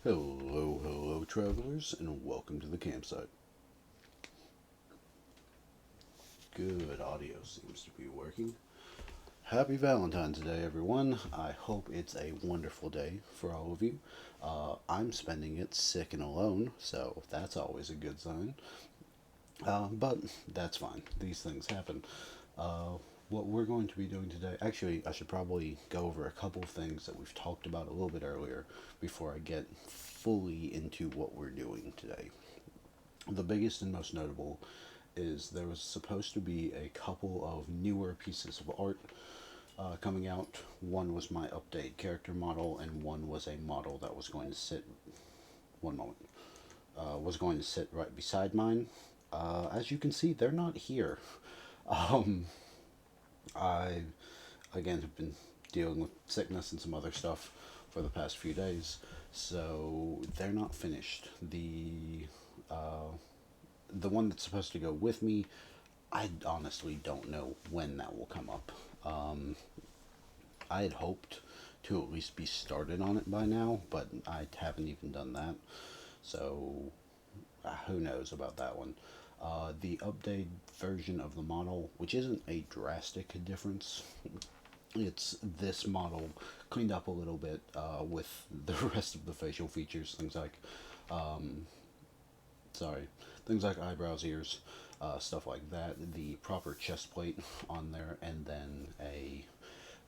Hello, travelers, and welcome to the campsite. Good audio seems to be working. Happy Valentine's Day, everyone. I hope it's a wonderful day for all of you. I'm spending it sick and alone, so that's always a good sign. But that's fine. These things happen. Uh, what we're going to be doing today, actually, I should probably go over a couple of things that we've talked about a little bit earlier before I get fully into what we're doing today. The biggest and most notable is there was supposed to be a couple of newer pieces of art coming out. One was my update character model, and one was a model that was going to sit. One moment. Was going to sit right beside mine. As you can see, they're not here. Um, I, again, have been dealing with sickness and some other stuff for the past few days, so they're not finished. The one that's supposed to go with me, I honestly don't know when that will come up. I had hoped to at least be started on it by now, but I haven't even done that. So who knows about that one? The updated version of the model, which isn't a drastic difference, it's this model cleaned up a little bit with the rest of the facial features, um, sorry, things like eyebrows, ears, stuff like that. The proper chest plate on there, and then a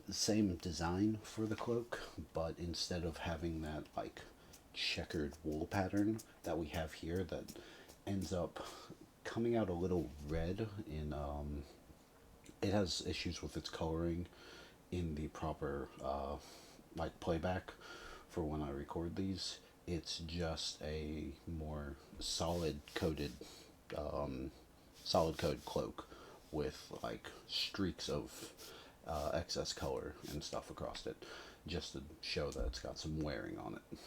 same design for the cloak, but instead of having that like checkered wool pattern that we have here, that ends up coming out a little red in it has issues with its coloring in the proper like playback for when I record these. It's just a more um, solid coated cloak with like streaks of excess color and stuff across it, just to show that it's got some wearing on it.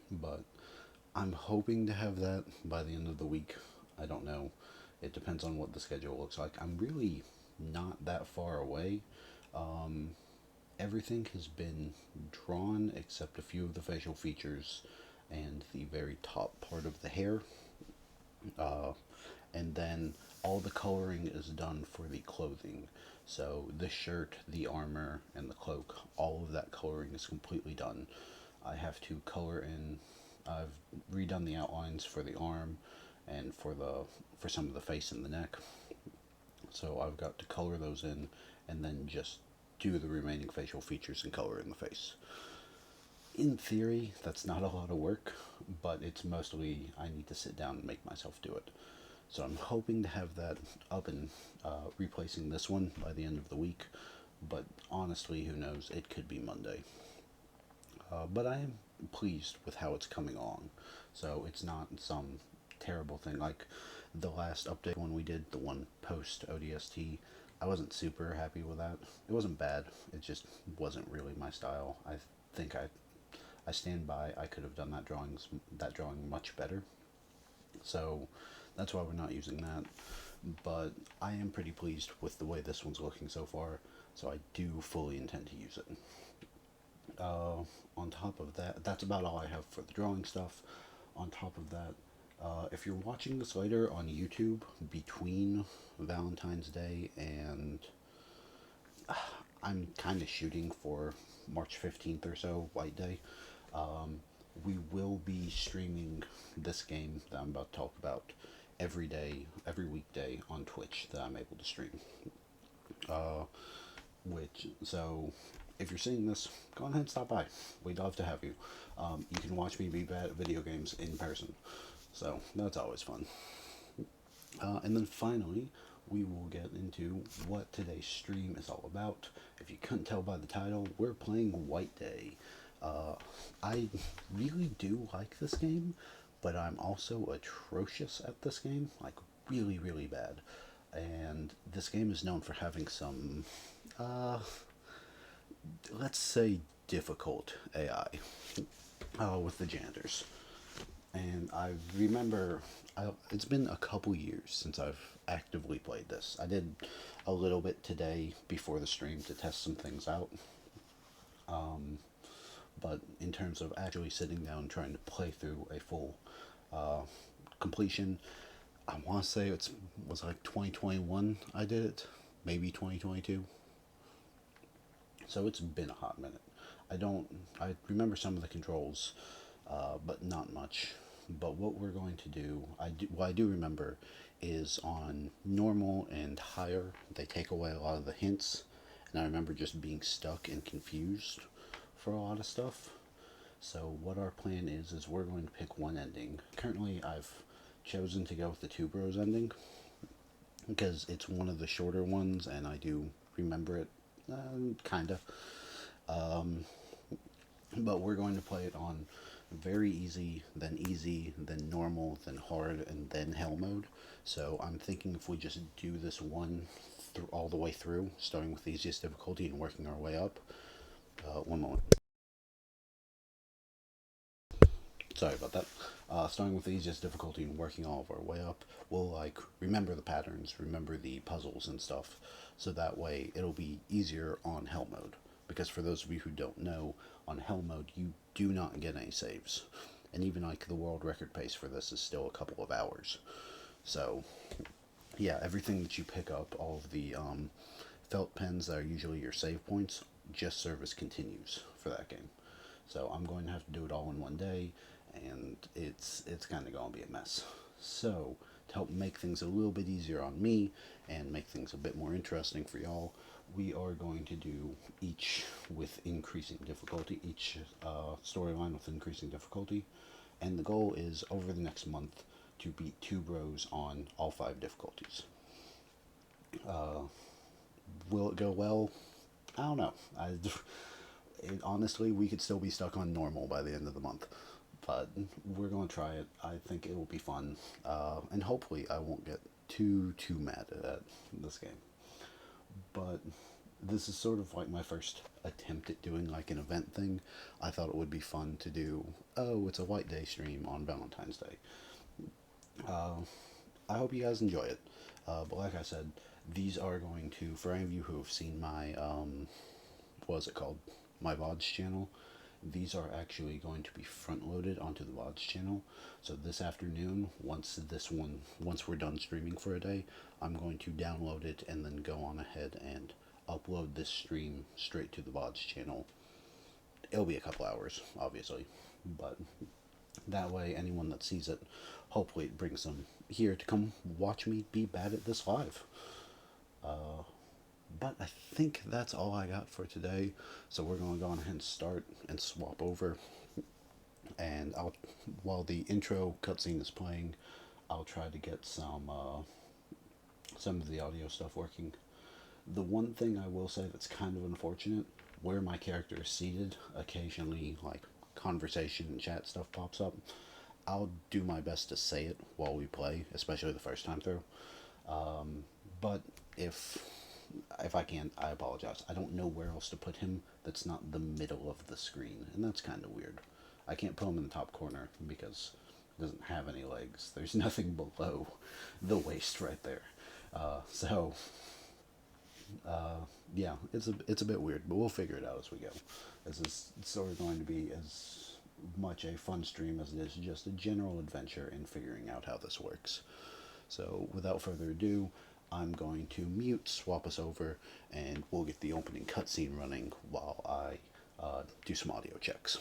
But I'm hoping to have that by the end of the week. I don't know. It depends on what the schedule looks like. I'm really not that far away. Um, Everything has been drawn except a few of the facial features and the very top part of the hair. Uh, and then all the coloring is done for the clothing. So the shirt, the armor, and the cloak, all of that coloring is completely done. I have to color in. I've redone the outlines for the arm and for some of the face and the neck. So I've got to color those in and then just do the remaining facial features and color in the face. In theory, that's not a lot of work, but it's mostly I need to sit down and make myself do it. So I'm hoping to have that up and replacing this one by the end of the week. But honestly, who knows? It could be Monday. But I am pleased with how it's coming along. So it's not some terrible thing like the last update one we did, the one post ODST. I wasn't super happy with that. It wasn't bad. It just wasn't really my style. Think I stand by. I could have done that drawing much better. So that's why we're not using that. But I am pretty pleased with the way this one's looking so far. So I do fully intend to use it. Uh, on top of that, that's about all I have for the drawing stuff. On top of that, if you're watching this later on YouTube between Valentine's Day and I'm kind of shooting for March 15th or so, White Day, um, we will be streaming this game that I'm about to talk about every day, every weekday on Twitch that I'm able to stream. Uh, so if you're seeing this, go ahead and stop by. We'd love to have you. You can watch me be bad at video games in person, so that's always fun. And then finally, we will get into what today's stream is all about. If you couldn't tell by the title, we're playing White Day. I really do like this game, but I'm also atrocious at this game, like really, really bad. And this game is known for having some, uh, let's say, difficult AI with the janitors. And I remember it's been a couple years since I've actively played this. I did a little bit today before the stream to test some things out. Um, But in terms of actually sitting down and trying to play through a full uh, completion, I want to say it was like 2021 I did it, maybe 2022. So it's been a hot minute. I don't. I remember some of the controls, but not much. But what we're going to do, what I do remember, is on normal and higher, they take away a lot of the hints, and I remember just being stuck and confused for a lot of stuff. So what our plan is we're going to pick one ending. Currently, I've chosen to go with the Tuberose ending because it's one of the shorter ones, and I do remember it, kinda. Um, but we're going to play it on very easy, then normal, then hard, and then hell mode. So I'm thinking if we just do this one all the way through, starting with the easiest difficulty and working our way up. One moment. Sorry about that. Starting with the easiest difficulty and working all of our way up, we'll like remember the patterns, remember the puzzles and stuff, so that way it'll be easier on hell mode. Because for those of you who don't know, on hell mode you do not get any saves, and even like the world record pace for this is still a couple of hours. So yeah, everything that you pick up, all of the felt pens that are usually your save points, just serve as continues for that game. So I'm going to have to do it all in one day, and it's kind of going to be a mess. So to help make things a little bit easier on me and make things a bit more interesting for y'all, we are going to do each with increasing difficulty, each storyline with increasing difficulty, and the goal is over the next month to beat Tuberose on all 5 difficulties. Uh, will it go well? I don't know. Honestly, we could still be stuck on normal by the end of the month. But we're going to try it. I think it will be fun. And hopefully I won't get too mad at this game. But this is sort of like my first attempt at doing like an event thing. I thought it would be fun to do, oh, it's a white day stream on Valentine's Day. Uh, I hope you guys enjoy it. But like I said, these are going to, for any of you who have seen my, what is it called? My VODs channel, these are actually going to be front loaded onto the VODs channel. So this afternoon, once we're done streaming for a day, I'm going to download it and then go on ahead and upload this stream straight to the VODs channel. It'll be a couple hours, obviously, but that way anyone that sees it, hopefully it brings them here to come watch me be bad at this live. But I think that's all I got for today. So we're going to go on ahead and start and swap over. And while the intro cutscene is playing, I'll try to get some of the audio stuff working. The one thing I will say that's kind of unfortunate, where my character is seated, occasionally like conversation and chat stuff pops up. I'll do my best to say it while we play, especially the first time through. But if I can't, I apologize. I don't know where else to put him that's not the middle of the screen, and that's kind of weird. I can't put him in the top corner because he doesn't have any legs. There's nothing below the waist right there. So yeah, it's a bit weird, but we'll figure it out as we go. This is sort of going to be as much a fun stream as it is just a general adventure in figuring out how this works. So without further ado, I'm going to mute, swap us over, and we'll get the opening cutscene running while I do some audio checks.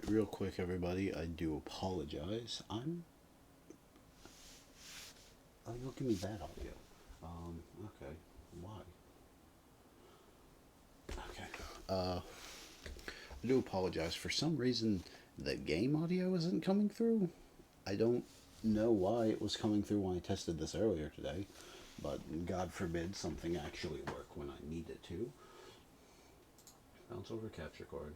real quick, everybody, I do apologize. Oh, you'll give me that audio. Okay. Why? Okay. I do apologize. For some reason, the game audio isn't coming through. I don't know why it was coming through when I tested this earlier today, but God forbid something actually work when I need it to. Bounce over capture card.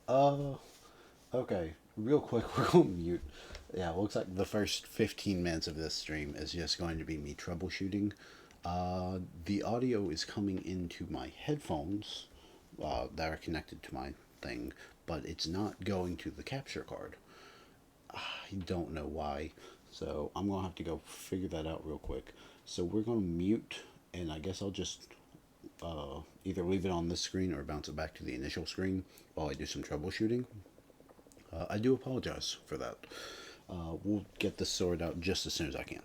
Uh, okay. Real quick, we're going to mute. Yeah, it looks like the first 15 minutes of this stream is just going to be me troubleshooting. The audio is coming into my headphones that are connected to my thing, but it's not going to the capture card. I don't know why, so I'm going to have to go figure that out real quick. So we're going to mute, and I guess I'll just either leave it on this screen or bounce it back to the initial screen while I do some troubleshooting. I do apologize for that. We'll get this sorted out just as soon as I can.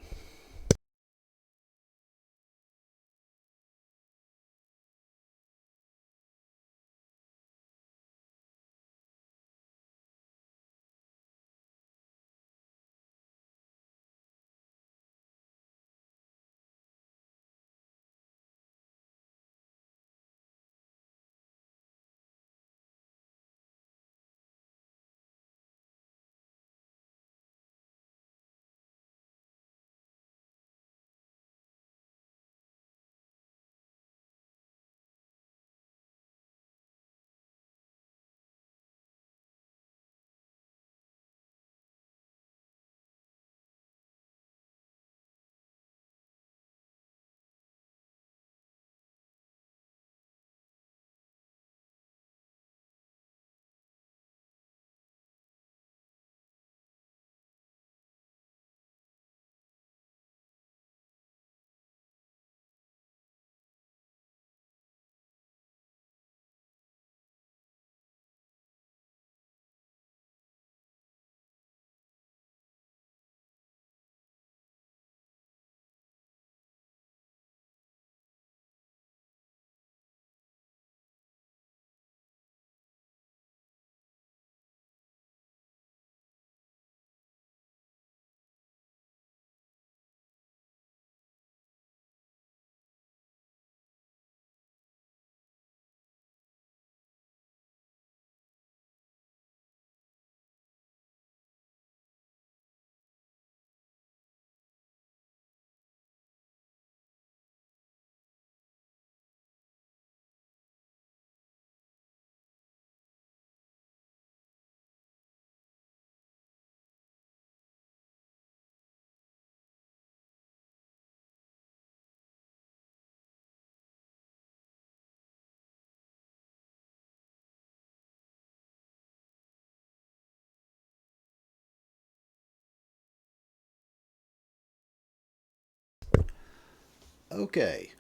Okay.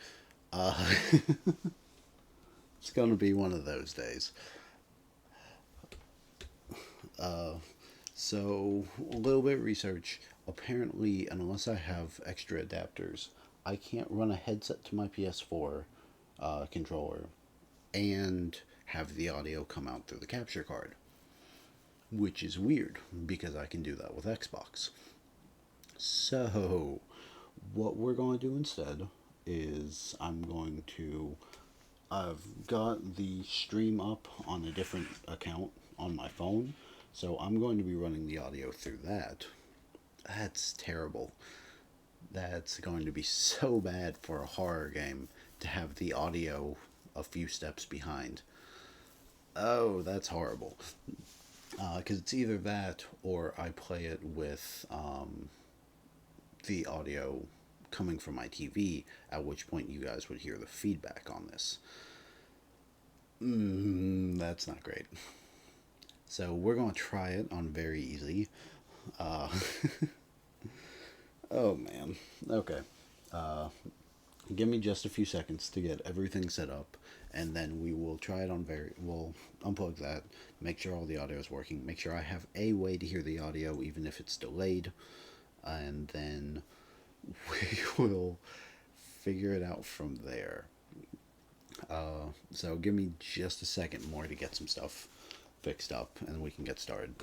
Uh, it's going to be one of those days. So, a little bit of research. Apparently, unless I have extra adapters, I can't run a headset to my PS4 controller and have the audio come out through the capture card, which is weird because I can do that with Xbox. So, what we're going to do instead is I've got the stream up on a different account on my phone, so I'm going to be running the audio through that. That's terrible. That's going to be so bad for a horror game to have the audio a few steps behind. Oh, that's horrible. Because it's either that or I play it with the audio coming from my TV, at which point you guys would hear the feedback on this. That's not great. So we're going to try it on very easy. Uh, oh man. Okay. Uh, Give me just a few seconds to get everything set up, and then we will try it on very. We'll unplug that, make sure all the audio is working, make sure I have a way to hear the audio, even if it's delayed, and then we will figure it out from there. So give me just a second more to get some stuff fixed up, and we can get started.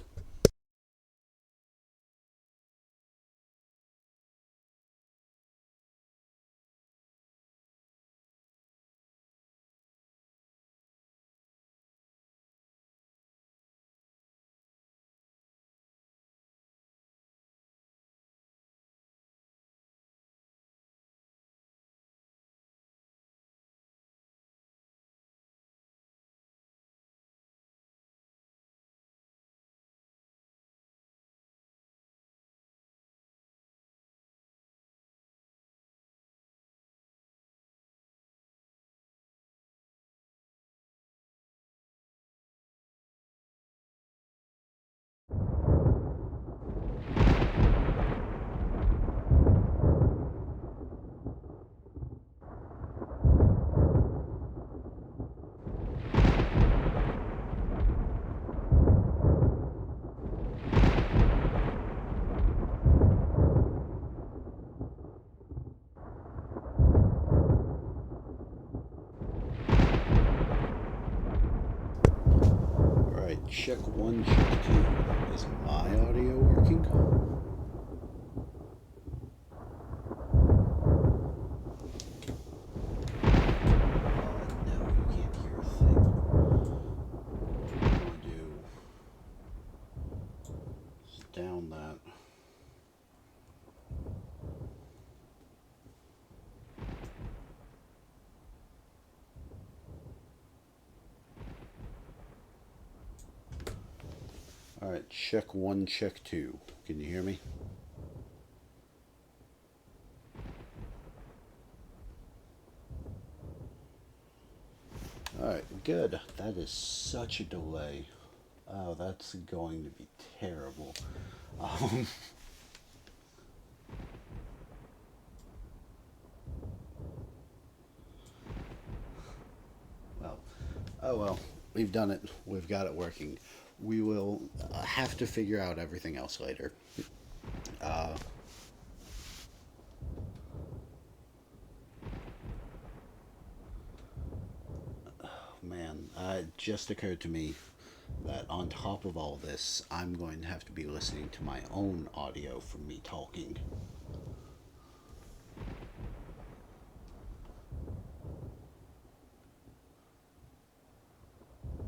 Alright, check one, check two. Is my audio working? No, you can't hear a thing. What we're going to do is down that. Alright, check one, check two. Can you hear me? Alright, good. That is such a delay. Oh, that's going to be terrible. Um, well, oh well. We've done it. We've got it working. We will have to figure out everything else later. Uh, Man, it just occurred to me that on top of all this, I'm going to have to be listening to my own audio from me talking.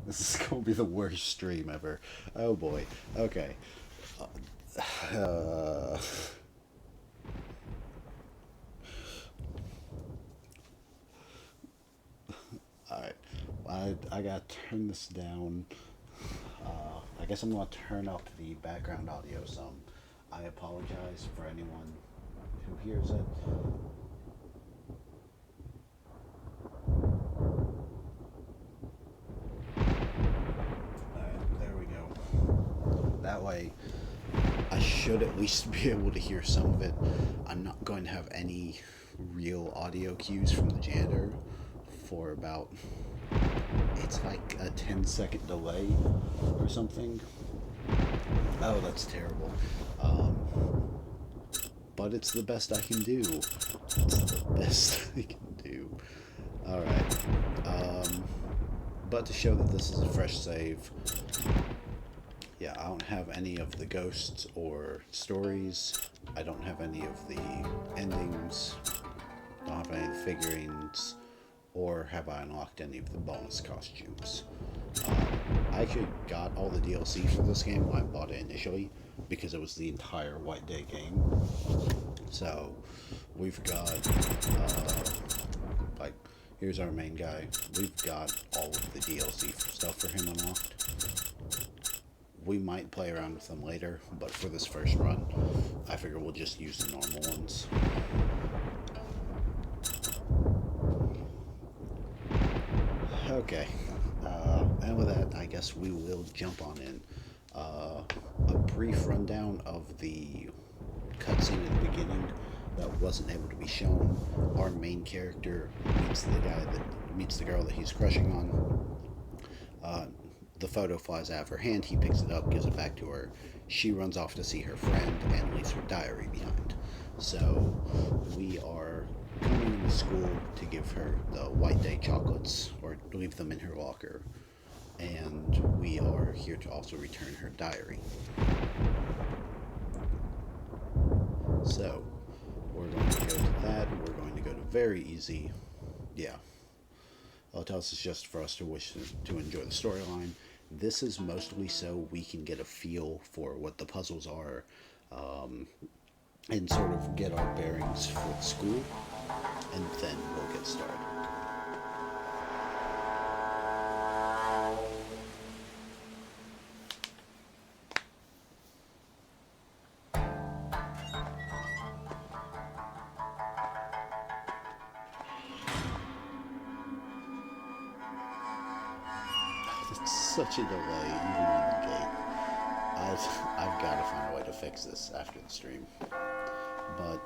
This is going to be the worst stream ever. Oh boy. Okay. Uh, Alright. I gotta turn this down. I guess I'm gonna turn up the background audio some. I apologize for anyone who hears it. Alright, there we go. That way, I should at least be able to hear some of it. I'm not going to have any real audio cues from the janitor for about, it's like a 10-second delay or something. Oh, that's terrible. But it's the best I can do. It's the best I can do. Alright. But to show that this is a fresh save, yeah, I don't have any of the ghosts or stories. I don't have any of the endings. Don't have any of the figurines. Or have I unlocked any of the bonus costumes. I actually got all the DLC for this game when I bought it initially, because it was the entire White Day game. So, we've got, like, Here's our main guy. We've got all of the DLC stuff for him unlocked. We might play around with them later, but for this first run, I figure we'll just use the normal ones. Okay, and with that, I guess we will jump on in. A brief rundown of the cutscene at the beginning that wasn't able to be shown. Our main character meets the girl that he's crushing on. The photo flies out of her hand. He picks it up, gives it back to her. She runs off to see her friend and leaves her diary behind. So we are coming into school to give her the White Day chocolates, or leave them in her locker. And we are here to also return her diary. So we're going to go to that. We're going to go to very easy. Yeah. Tells us just for us to wish to enjoy the storyline. This is mostly so we can get a feel for what the puzzles are, and sort of get our bearings for the school, and then we'll get started. It's such a delay, even on the gate. I've got to find a way to fix this after the stream. But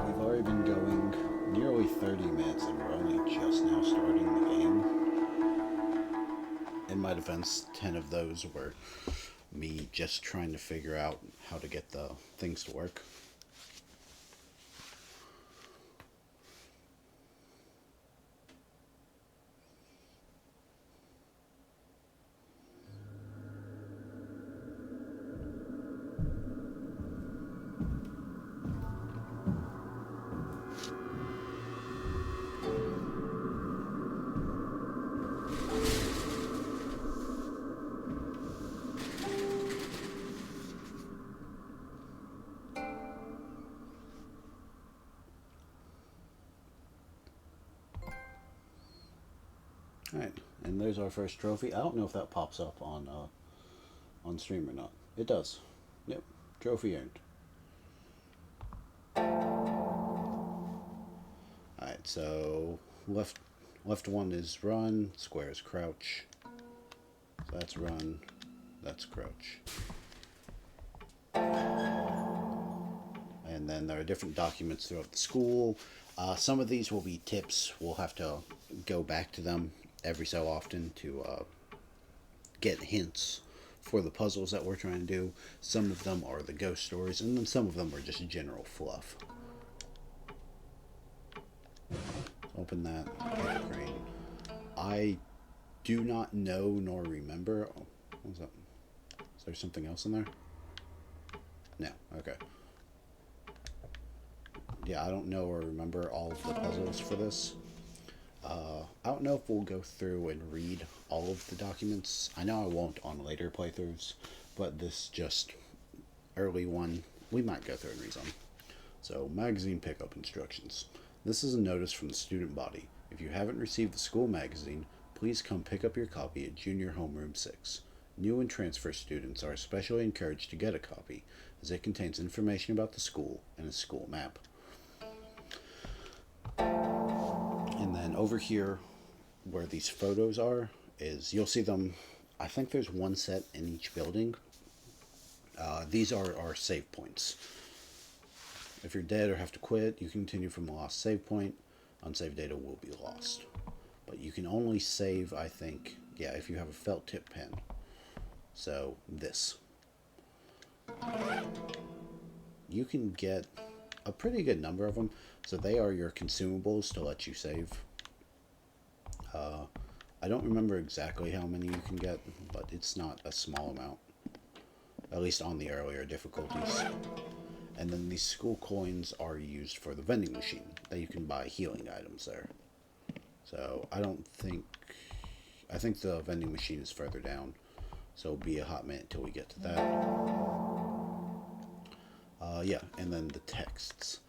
we've already been going nearly 30 minutes and we're only just now starting the game. In my defense, 10 of those were me just trying to figure out how to get the things to work. Alright, and there's our first trophy. I don't know if that pops up on stream or not. It does. Yep, trophy earned. Alright, so left one is run, square is crouch. So that's run, that's crouch. And then there are different documents throughout the school. Some of these will be tips. We'll have to go back to them every so often to get hints for the puzzles that we're trying to do. Some of them are the ghost stories, and then some of them are just general fluff. Open that, hit the crane. I do not know nor remember. Oh, what was that? Is there something else in there? No, okay. Yeah, I don't know or remember all of the puzzles for this. I don't know if we'll go through and read all of the documents. I know I won't on later playthroughs, but this just early one, we might go through and read some. So, magazine pickup instructions. This is a notice from the student body. If you haven't received the school magazine, please come pick up your copy at Junior Homeroom 6. New and transfer students are especially encouraged to get a copy, as it contains information about the school and a school map. And then over here, where these photos are, is you'll see them. I think there's one set in each building. These are our save points. If you're dead or have to quit, you continue from the lost save point. Unsaved data will be lost. But you can only save, I think, yeah, if you have a felt tip pen. So, this. You can get a pretty good number of them. So they are your consumables to let you save. I don't remember exactly how many you can get, but it's not a small amount. At least on the earlier difficulties. And then these school coins are used for the vending machine, that you can buy healing items there. So I think the vending machine is further down, so it'll be a hot minute till we get to that. Yeah, and then the texts.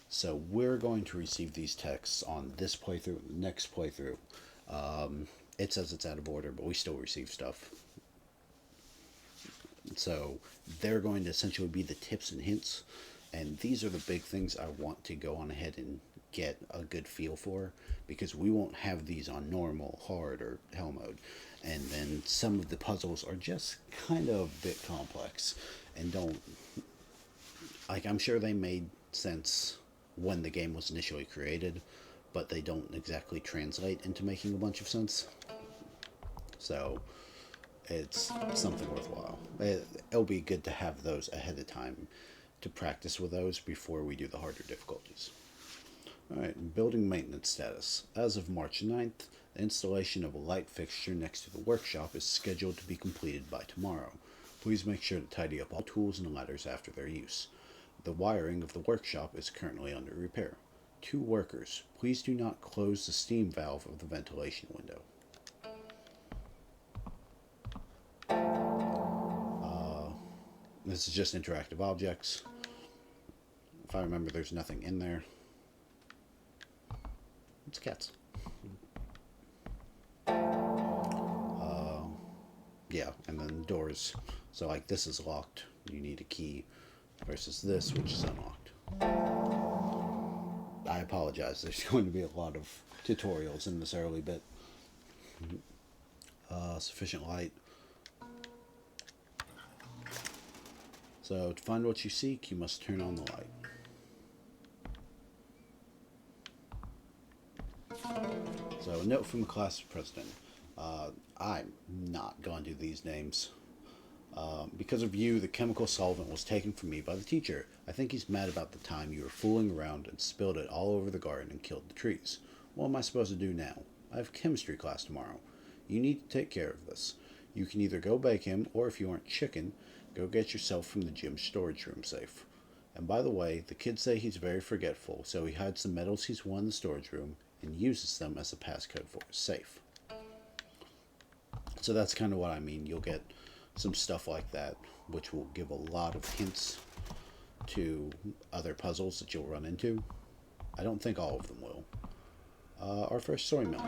So we're going to receive these texts on this playthrough, next playthrough. It says it's out of order, but we still receive stuff. So they're going to essentially be the tips and hints, and these are the big things I want to go on ahead and get a good feel for, because we won't have these on normal, hard, or hell mode. And then some of the puzzles are just kind of a bit complex and don't, like, I'm sure they made sense when the game was initially created, but they don't exactly translate into making a bunch of sense. So it's something worthwhile. It'll be good to have those ahead of time to practice with those before we do the harder difficulties. Alright, building maintenance status. As of March 9th, the installation of a light fixture next to the workshop is scheduled to be completed by tomorrow. Please make sure to tidy up all tools and ladders after their use. The wiring of the workshop is currently under repair. 2 workers, please do not close the steam valve of the ventilation window. This is just interactive objects. If I remember, there's nothing in there. It's cats. Yeah, and then doors. So like this is locked. You need a key versus this, which is unlocked. I apologize. There's going to be a lot of tutorials in this early bit. Sufficient light. So to find what you seek, you must turn on the light. So a note from the class president. I'm not going to do these names. Because of you, the chemical solvent was taken from me by the teacher. I think he's mad about the time you were fooling around and spilled it all over the garden and killed the trees. What am I supposed to do now? I have chemistry class tomorrow. You need to take care of this. You can either go bake him, or if you aren't chicken, go get yourself from the gym storage room safe. And by the way, the kids say he's very forgetful, so he hides the medals he's won in the storage room and uses them as a passcode for his safe. So that's kind of what I mean. You'll get some stuff like that, which will give a lot of hints to other puzzles that you'll run into. I don't think all of them will. Our first soy milk.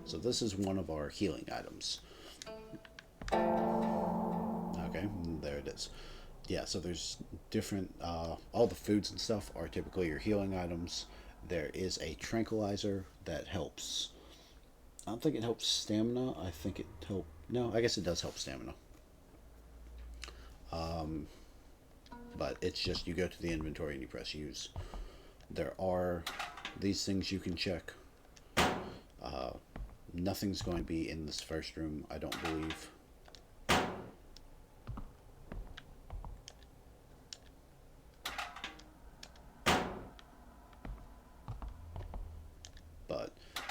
So this is one of our healing items. Okay, there it is. Yeah, so there's different, all the foods and stuff are typically your healing items. There is a tranquilizer that helps. I don't think it helps stamina. I think it helps. No, I guess it does help stamina. But it's just you go to the inventory and you press use. There are these things you can check. Nothing's going to be in this first room, I don't believe.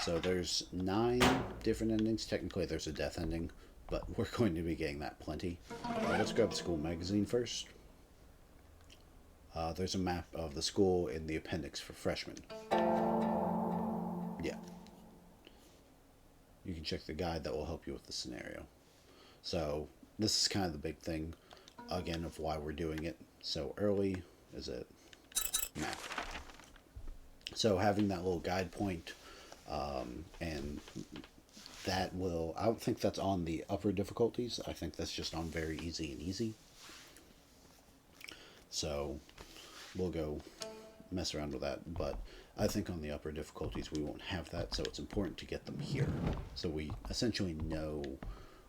So there's 9 different endings. Technically there's a death ending, but we're going to be getting that plenty. Let's grab the school magazine first. There's a map of the school in the appendix for freshmen. Yeah. You can check the guide that will help you with the scenario. So this is kind of the big thing, again, of why we're doing it so early. Is it map? So having that little guide point, and that will, I don't think that's on the upper difficulties. I think that's just on very easy and easy. So we'll go mess around with that, but I think on the upper difficulties we won't have that, so it's important to get them here so we essentially know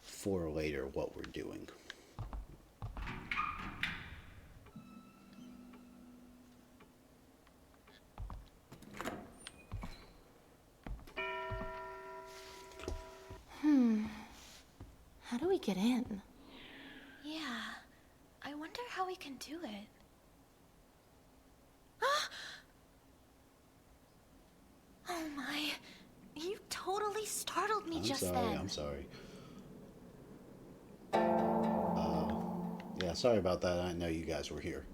for later what we're doing. How do we get in? Yeah, I wonder how we can do it. Oh my, you totally startled me just then. I'm sorry. Yeah, sorry about that. I didn't know you guys were here.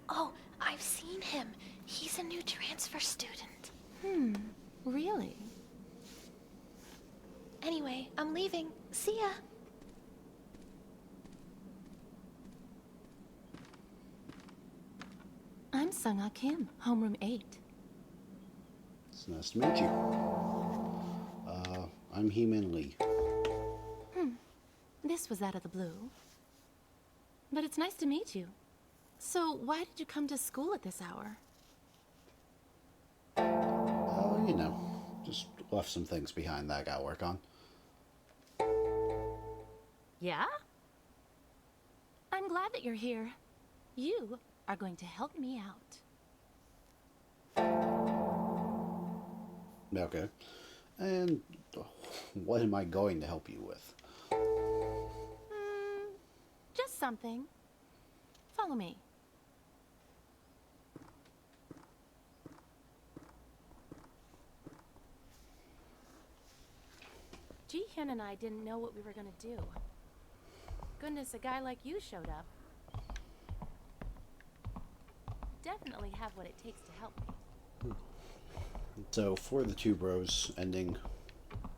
Oh, I've seen him. He's a new transfer student. Really? Anyway, I'm leaving. See ya. I'm Sung-Ah Kim, homeroom 8. It's nice to meet you. I'm He-Man Lee. This was out of the blue. But it's nice to meet you. So, why did you come to school at this hour? Oh, you know, just left some things behind that I gotta work on. Yeah? I'm glad that you're here. You are going to help me out. Okay. And what am I going to help you with? Just something. Follow me. Ji-hyun and I didn't know what we were gonna do. Goodness, a guy like you showed up. Definitely have what it takes to help me. So, for the Tuberose ending,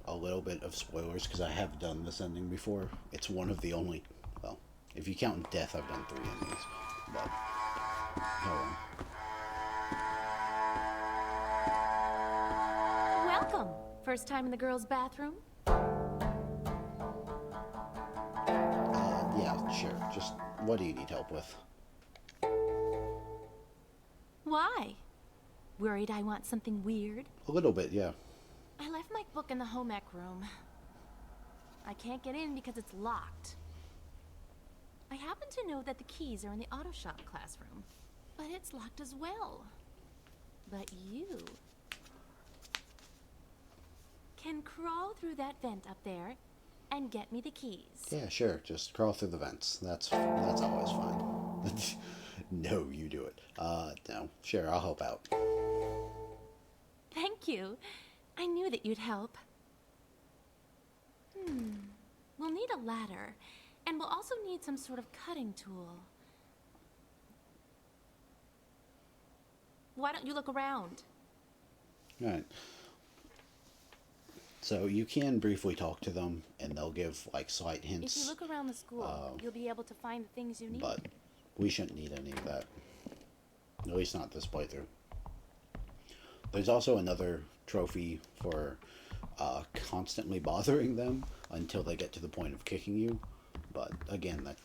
a little bit of spoilers, because I have done this ending before. It's one of the only, well, if you count death, I've done 3 endings. But, hold on. Welcome! First time in the girls' bathroom? Yeah, sure. Just, what do you need help with? Why? Worried I want something weird? A little bit, yeah. I left my book in the home ec room. I can't get in because it's locked. I happen to know that the keys are in the auto shop classroom, but it's locked as well. But you can crawl through that vent up there and get me the keys. Yeah, sure. Just crawl through the vents. That's always fine. No, you do it. No. Sure, I'll help out. Thank you. I knew that you'd help. We'll need a ladder, and we'll also need some sort of cutting tool. Why don't you look around? Alright. So, you can briefly talk to them, and they'll give, like, slight hints. If you look around the school, you'll be able to find the things you need. But we shouldn't need any of that. At least not this playthrough. There's also another trophy for constantly bothering them until they get to the point of kicking you. But again, that's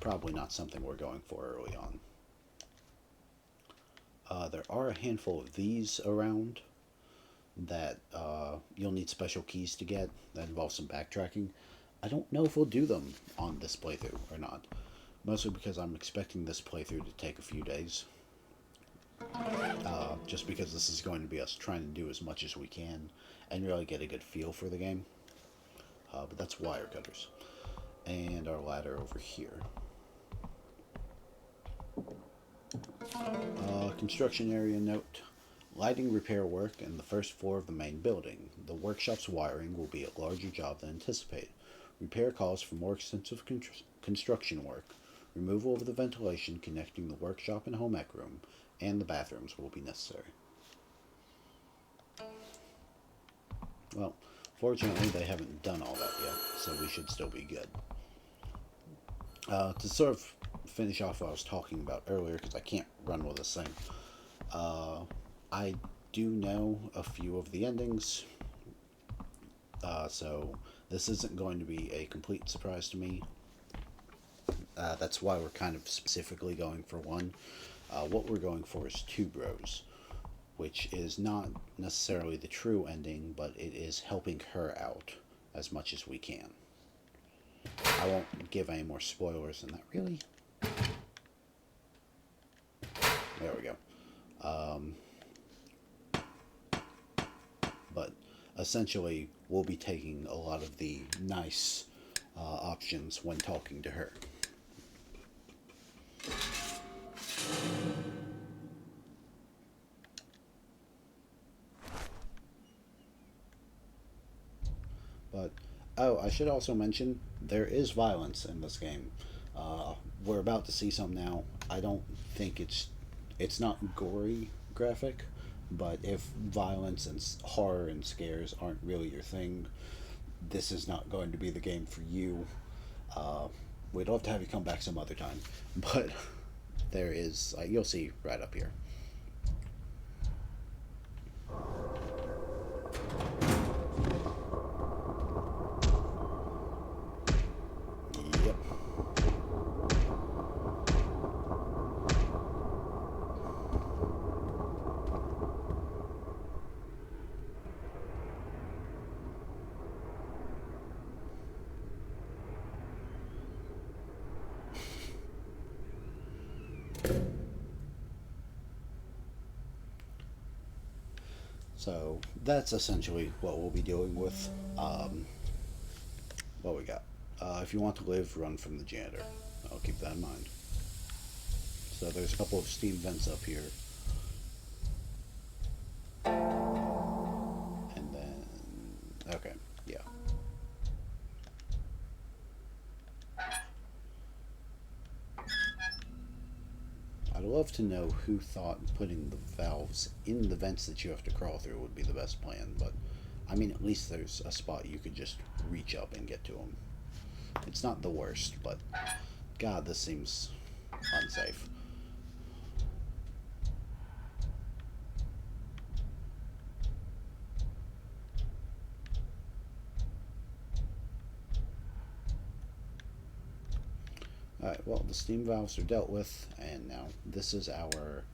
probably not something we're going for early on. There are a handful of these around that you'll need special keys to get. That involves some backtracking. I don't know if we'll do them on this playthrough or not. Mostly because I'm expecting this playthrough to take a few days. Just because this is going to be us trying to do as much as we can and really get a good feel for the game. But that's wire cutters. And our ladder over here. Construction area note. Lighting repair work in the first floor of the main building. The workshop's wiring will be a larger job than anticipated. Repair calls for more extensive construction work. Removal of the ventilation connecting the workshop and home ec room and the bathrooms will be necessary. Well, fortunately they haven't done all that yet, so we should still be good. To sort of finish off what I was talking about earlier, because I can't run with this thing, I do know a few of the endings, so this isn't going to be a complete surprise to me. That's why we're kind of specifically going for one. What we're going for is Tuberose, which is not necessarily the true ending, but it is helping her out as much as we can. I won't give any more spoilers than that, really. There we go. But essentially, we'll be taking a lot of the nice options when talking to her. But, oh, I should also mention, there is violence in this game. We're about to see some now. I don't think it's not gory graphic, but if violence and horror and scares aren't really your thing, this is not going to be the game for you. We'd love to have you come back some other time, but there is, you'll see right up here. So that's essentially what we'll be dealing with. What we got? If you want to live, run from the janitor. I'll keep that in mind. So there's a couple of steam vents up here. And then, okay, yeah. I'd love to know who thought putting the valves in the vents that you have to crawl through would be the best plan, but I mean, at least there's a spot you could just reach up and get to them. It's not the worst, but God, this seems unsafe. Alright, well, the steam valves are dealt with, and now this is our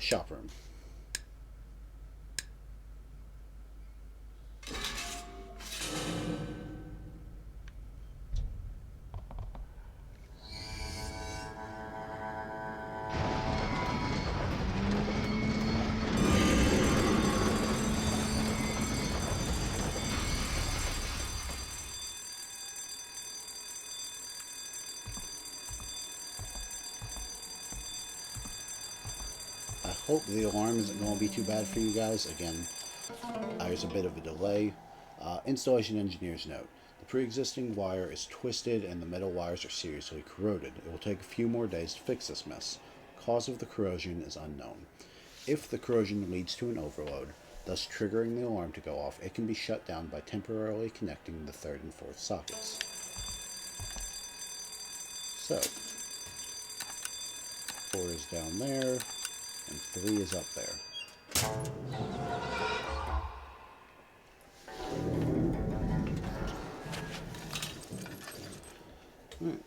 shop room. I hope the alarm isn't going to be too bad for you guys. Again, there's a bit of a delay. Installation engineers note, the pre-existing wire is twisted and the metal wires are seriously corroded. It will take a few more days to fix this mess. Cause of the corrosion is unknown. If the corrosion leads to an overload, thus triggering the alarm to go off, it can be shut down by temporarily connecting the third and fourth sockets. So, 4 is down there, and 3 is up there. Alright.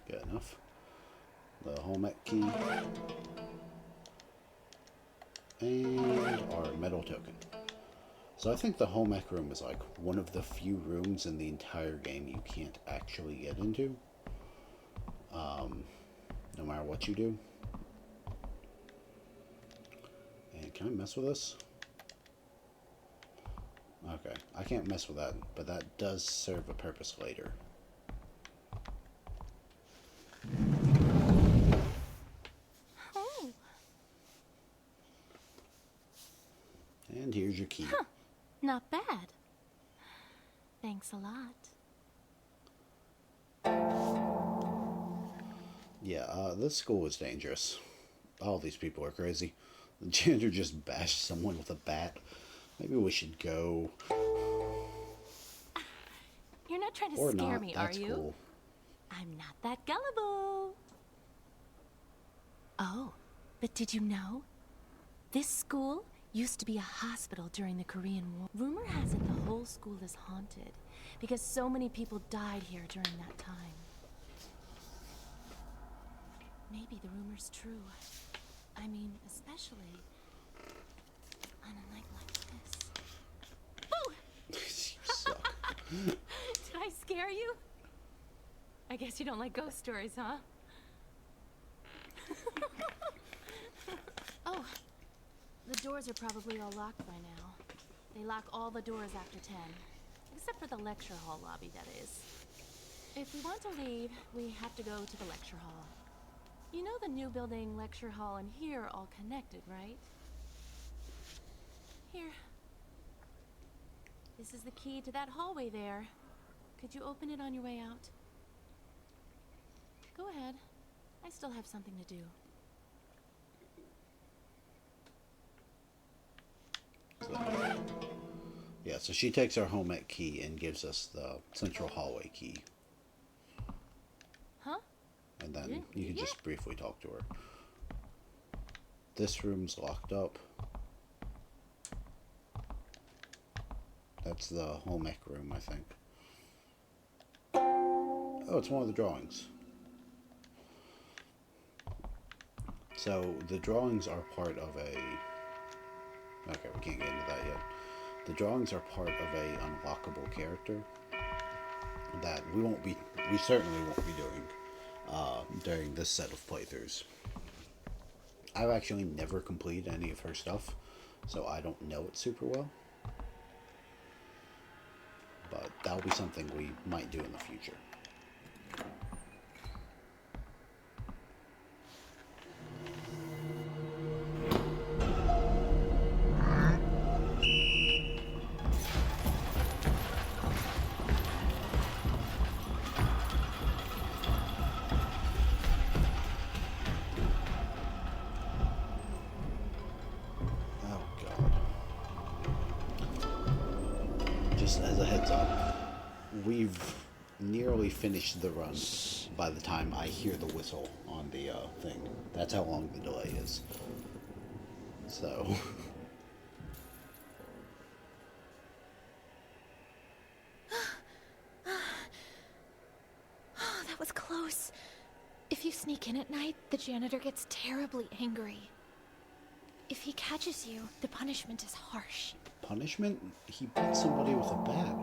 Good enough. The home ec key. And our metal token. So I think the home ec room is like one of the few rooms in the entire game you can't actually get into. No matter what you do. And can I mess with this? Okay, I can't mess with that, but that does serve a purpose later. Oh. And here's your key. Huh. Not bad. Thanks a lot. Yeah, this school is dangerous. All these people are crazy. The janitor just bashed someone with a bat. Maybe we should go. You're not trying to Or scare not. me, That's are you? cool. I'm not that gullible. Oh, but did you know? This school used to be a hospital during the Korean War. Rumor has it the whole school is haunted because so many people died here during that time. Maybe the rumor's true. I mean, especially on a night like this. Oh! You suck. Did I scare you? I guess you don't like ghost stories, huh? Oh, the doors are probably all locked by now. They lock all the doors after 10, except for the lecture hall lobby, that is. If we want to leave, we have to go to the lecture hall. You know the new building, lecture hall, and here are all connected, right? Here. This is the key to that hallway there. Could you open it on your way out? Go ahead. I still have something to do. Yeah, so she takes our home ec key and gives us the central hallway key. Huh? And then you can just briefly talk to her. This room's locked up. That's the home ec room, I think. Oh, it's one of the drawings. So the drawings are part of a... Okay, we can't get into that yet. The drawings are part of a unlockable character that we certainly won't be doing. during this set of playthroughs. I've actually never completed any of her stuff, so I don't know it super well. But that'll be something we might do in the future. Just as a heads up, we've nearly finished the run by the time I hear the whistle on the thing. That's how long the delay is. So... Oh, that was close. If you sneak in at night, the janitor gets terribly angry. If he catches you, the punishment is harsh. Punishment? He beat somebody with a bat.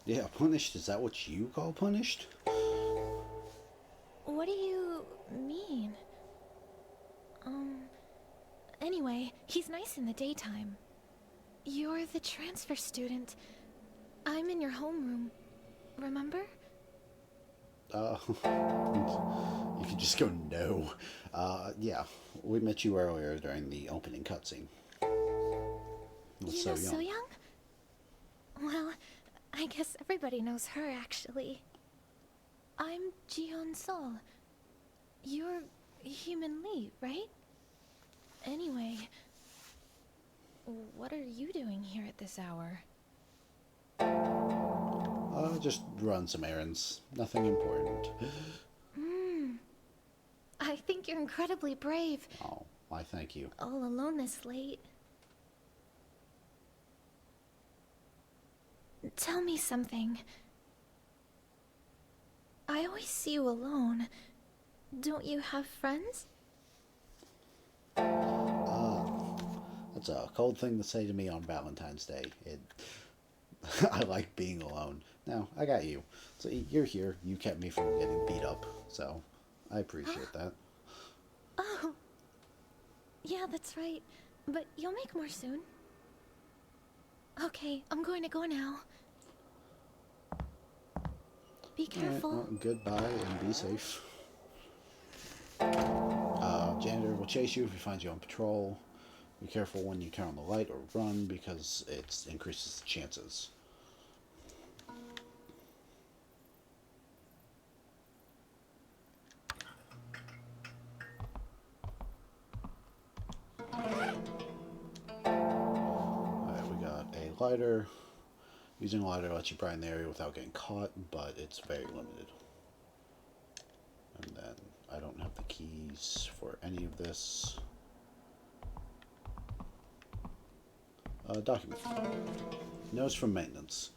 Yeah, punished. Is that what you call punished? What do you mean? Anyway, he's nice in the daytime. You're the transfer student. I'm in your homeroom. Remember? You could just go no. Yeah, we met you earlier during the opening cutscene. You know So Young? Well, I guess everybody knows her, actually. I'm Jiyeon Sol. You're Human Lee, right? Anyway, what are you doing here at this hour? Just run some errands. Nothing important. I think you're incredibly brave. Oh, why thank you. All alone this late. Tell me something. I always see you alone. Don't you have friends? That's a cold thing to say to me on Valentine's Day. I like being alone. Now, I got you. So you're here. You kept me from getting beat up. So, I appreciate that. Oh. Yeah, that's right. But you'll make more soon. Okay, I'm going to go now. Be careful. All right, well, goodbye and be safe. Janitor will chase you if he finds you on patrol. Be careful when you turn on the light or run because it increases the chances. Alright, we got a lighter. Using a lighter lets you brighten the area without getting caught, but it's very limited. And then I don't have the keys for any of this. Document. Notes from maintenance.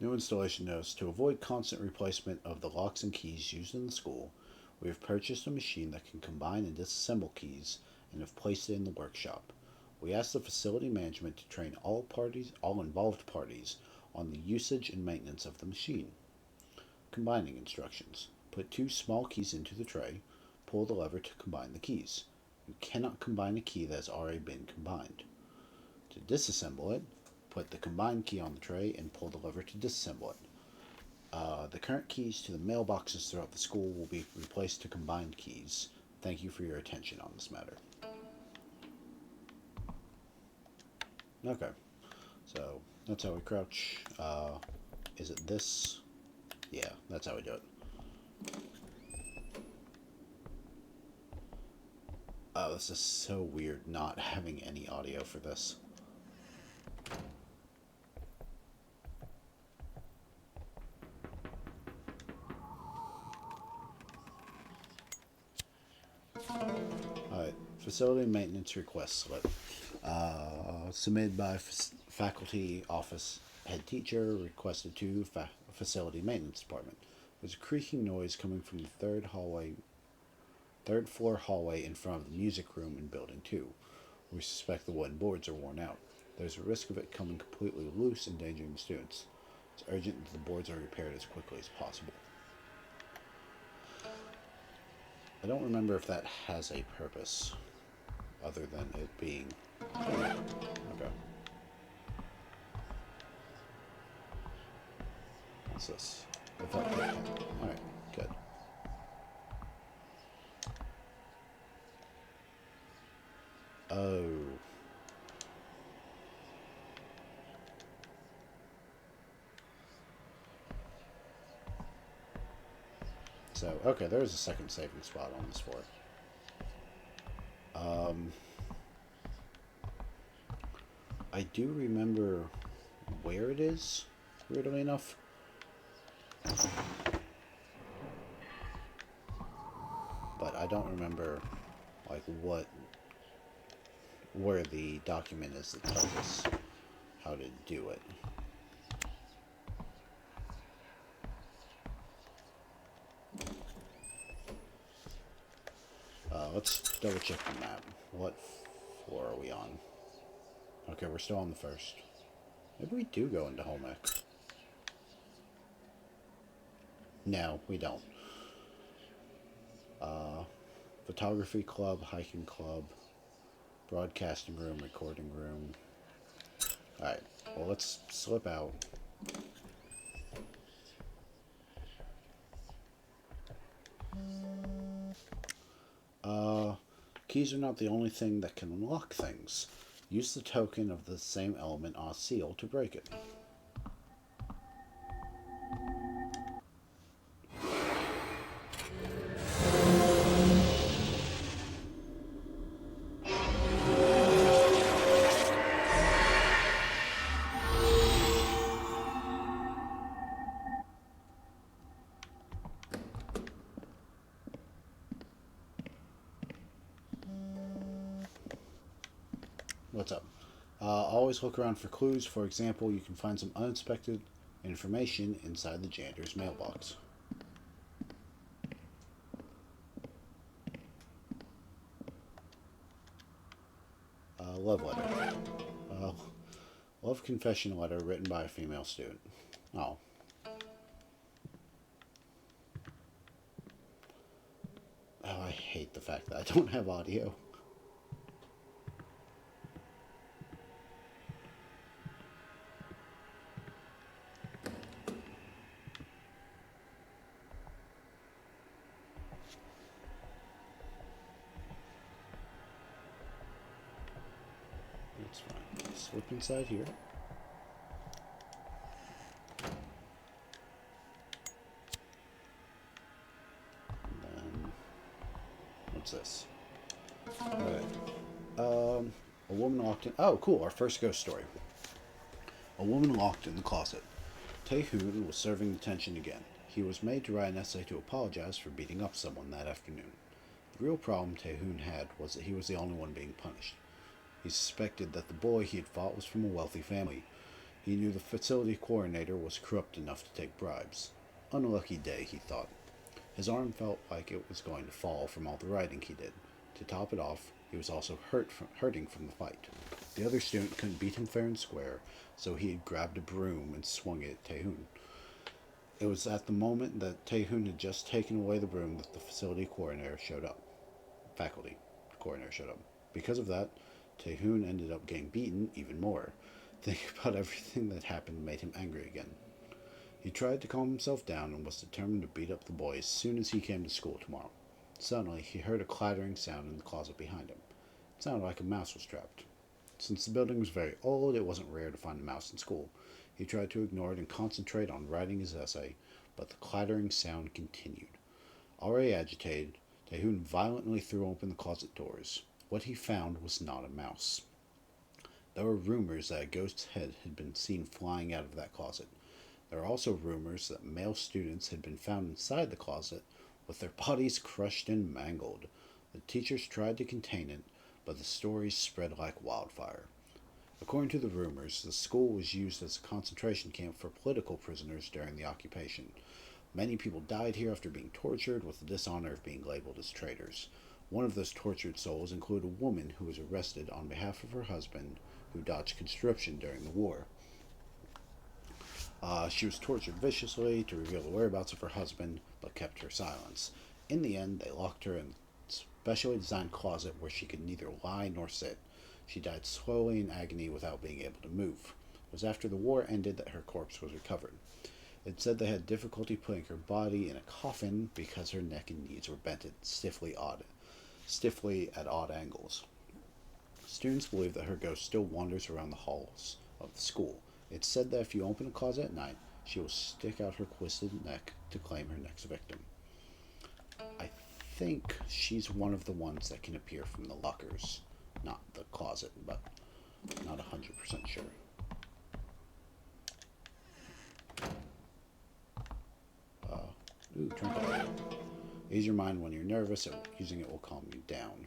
New installation notes. To avoid constant replacement of the locks and keys used in the school, we have purchased a machine that can combine and disassemble keys and have placed it in the workshop. We ask the facility management to train all involved parties on the usage and maintenance of the machine. Combining instructions. Put 2 small keys into the tray. Pull the lever to combine the keys. You cannot combine a key that has already been combined. To disassemble it, put the combined key on the tray and pull the lever to disassemble it. The current keys to the mailboxes throughout the school will be replaced to combined keys. Thank you for your attention on this matter. Okay, so that's how we crouch. Is it this? Yeah, that's how we do it. Oh, this is so weird not having any audio for this. Alright, facility maintenance request slip. Submitted by faculty office head teacher, requested to facility maintenance department. There's a creaking noise coming from the third floor hallway in front of the music room in building 2. We suspect the wooden boards are worn out. There's a risk of it coming completely loose, endangering the students. It's urgent that the boards are repaired as quickly as possible. I don't remember if that has a purpose other than it being... Okay. What's this? Alright, good. Oh. So, okay, there's a second saving spot on this floor. I do remember where it is, weirdly enough. But I don't remember, like, where the document is that tells us how to do it. Let's double check the map. What floor are we on? Okay, we're still on the first. Maybe we do go into home ec. No, we don't. Photography club, hiking club, broadcasting room, recording room. Alright, well, let's slip out. Keys are not the only thing that can unlock things. Use the token of the same element on a seal to break it. What's up? Always look around for clues. For example, you can find some unexpected information inside the janitor's mailbox. Love letter. Love confession letter written by a female student. Oh. Oh, I hate the fact that I don't have audio. That's fine. Slip inside here. And then, what's this? Alright. A woman locked in... Oh, cool. Our first ghost story. A woman locked in the closet. Tae-hoon was serving detention again. He was made to write an essay to apologize for beating up someone that afternoon. The real problem Tae-hoon had was that he was the only one being punished. He suspected that the boy he had fought was from a wealthy family. He knew the facility coordinator was corrupt enough to take bribes. Unlucky day, he thought. His arm felt like it was going to fall from all the writing he did. To top it off, he was also hurting from the fight. The other student couldn't beat him fair and square, so he had grabbed a broom and swung it at Tae-hoon. It was at the moment that Tae-hoon had just taken away the broom that the facility coordinator showed up. Faculty coordinator showed up. Because of that, Tae-hoon ended up getting beaten even more. Thinking about everything that happened made him angry again. He tried to calm himself down and was determined to beat up the boy as soon as he came to school tomorrow. Suddenly, he heard a clattering sound in the closet behind him. It sounded like a mouse was trapped. Since the building was very old, it wasn't rare to find a mouse in school. He tried to ignore it and concentrate on writing his essay, but the clattering sound continued. Already agitated, Tae-hoon violently threw open the closet doors. What he found was not a mouse. There were rumors that a ghost's head had been seen flying out of that closet. There were also rumors that male students had been found inside the closet with their bodies crushed and mangled. The teachers tried to contain it, but the stories spread like wildfire. According to the rumors, the school was used as a concentration camp for political prisoners during the occupation. Many people died here after being tortured with the dishonor of being labeled as traitors. One of those tortured souls included a woman who was arrested on behalf of her husband, who dodged conscription during the war. She was tortured viciously to reveal the whereabouts of her husband, but kept her silence. In the end, they locked her in a specially designed closet where she could neither lie nor sit. She died slowly in agony without being able to move. It was after the war ended that her corpse was recovered. It said they had difficulty putting her body in a coffin because her neck and knees were bent stiffly at odd angles. Students believe that her ghost still wanders around the halls of the school. It's said that if you open a closet at night, she will stick out her twisted neck to claim her next victim. I think she's one of the ones that can appear from the lockers, not the closet, but not 100% sure. Trinket. Ease your mind when you're nervous. Using it will calm you down.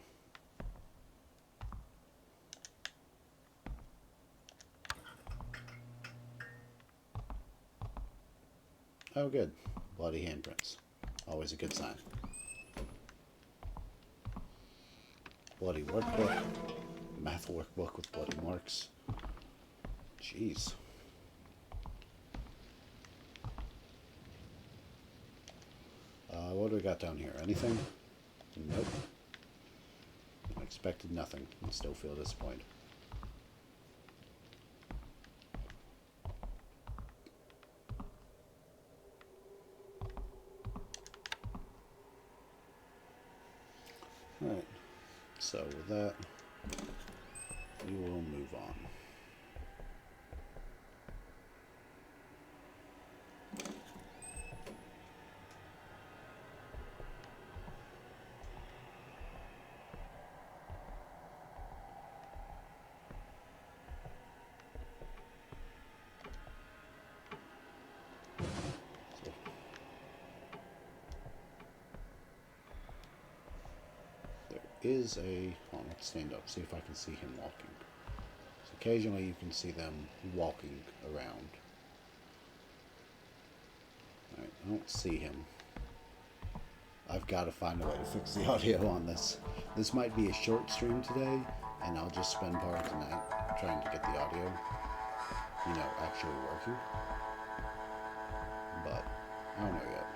Oh, good. Bloody handprints. Always a good sign. Bloody workbook. Math workbook with bloody marks. Jeez. What do we got down here? Anything? Nope. I expected nothing and still feel disappointed. Alright. So with that, we will move on. Is a... Hold on, let's stand up, see if I can see him walking. So occasionally you can see them walking around. Alright, I don't see him. I've got to find a way to fix the audio on this. This might be a short stream today, and I'll just spend part of the night trying to get the audio, actually working. But, I don't know yet.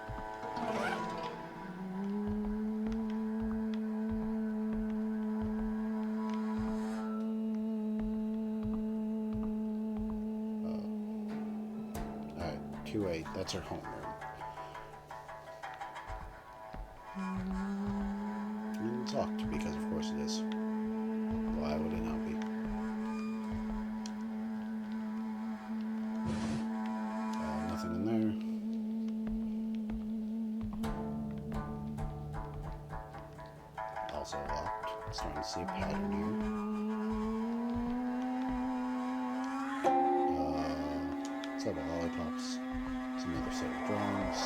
That's her homeroom. And it's locked, because of course it is. Why would it not be? Nothing in there. Also locked. Starting to see a pattern here. Set of lollipops. Another set of drawings.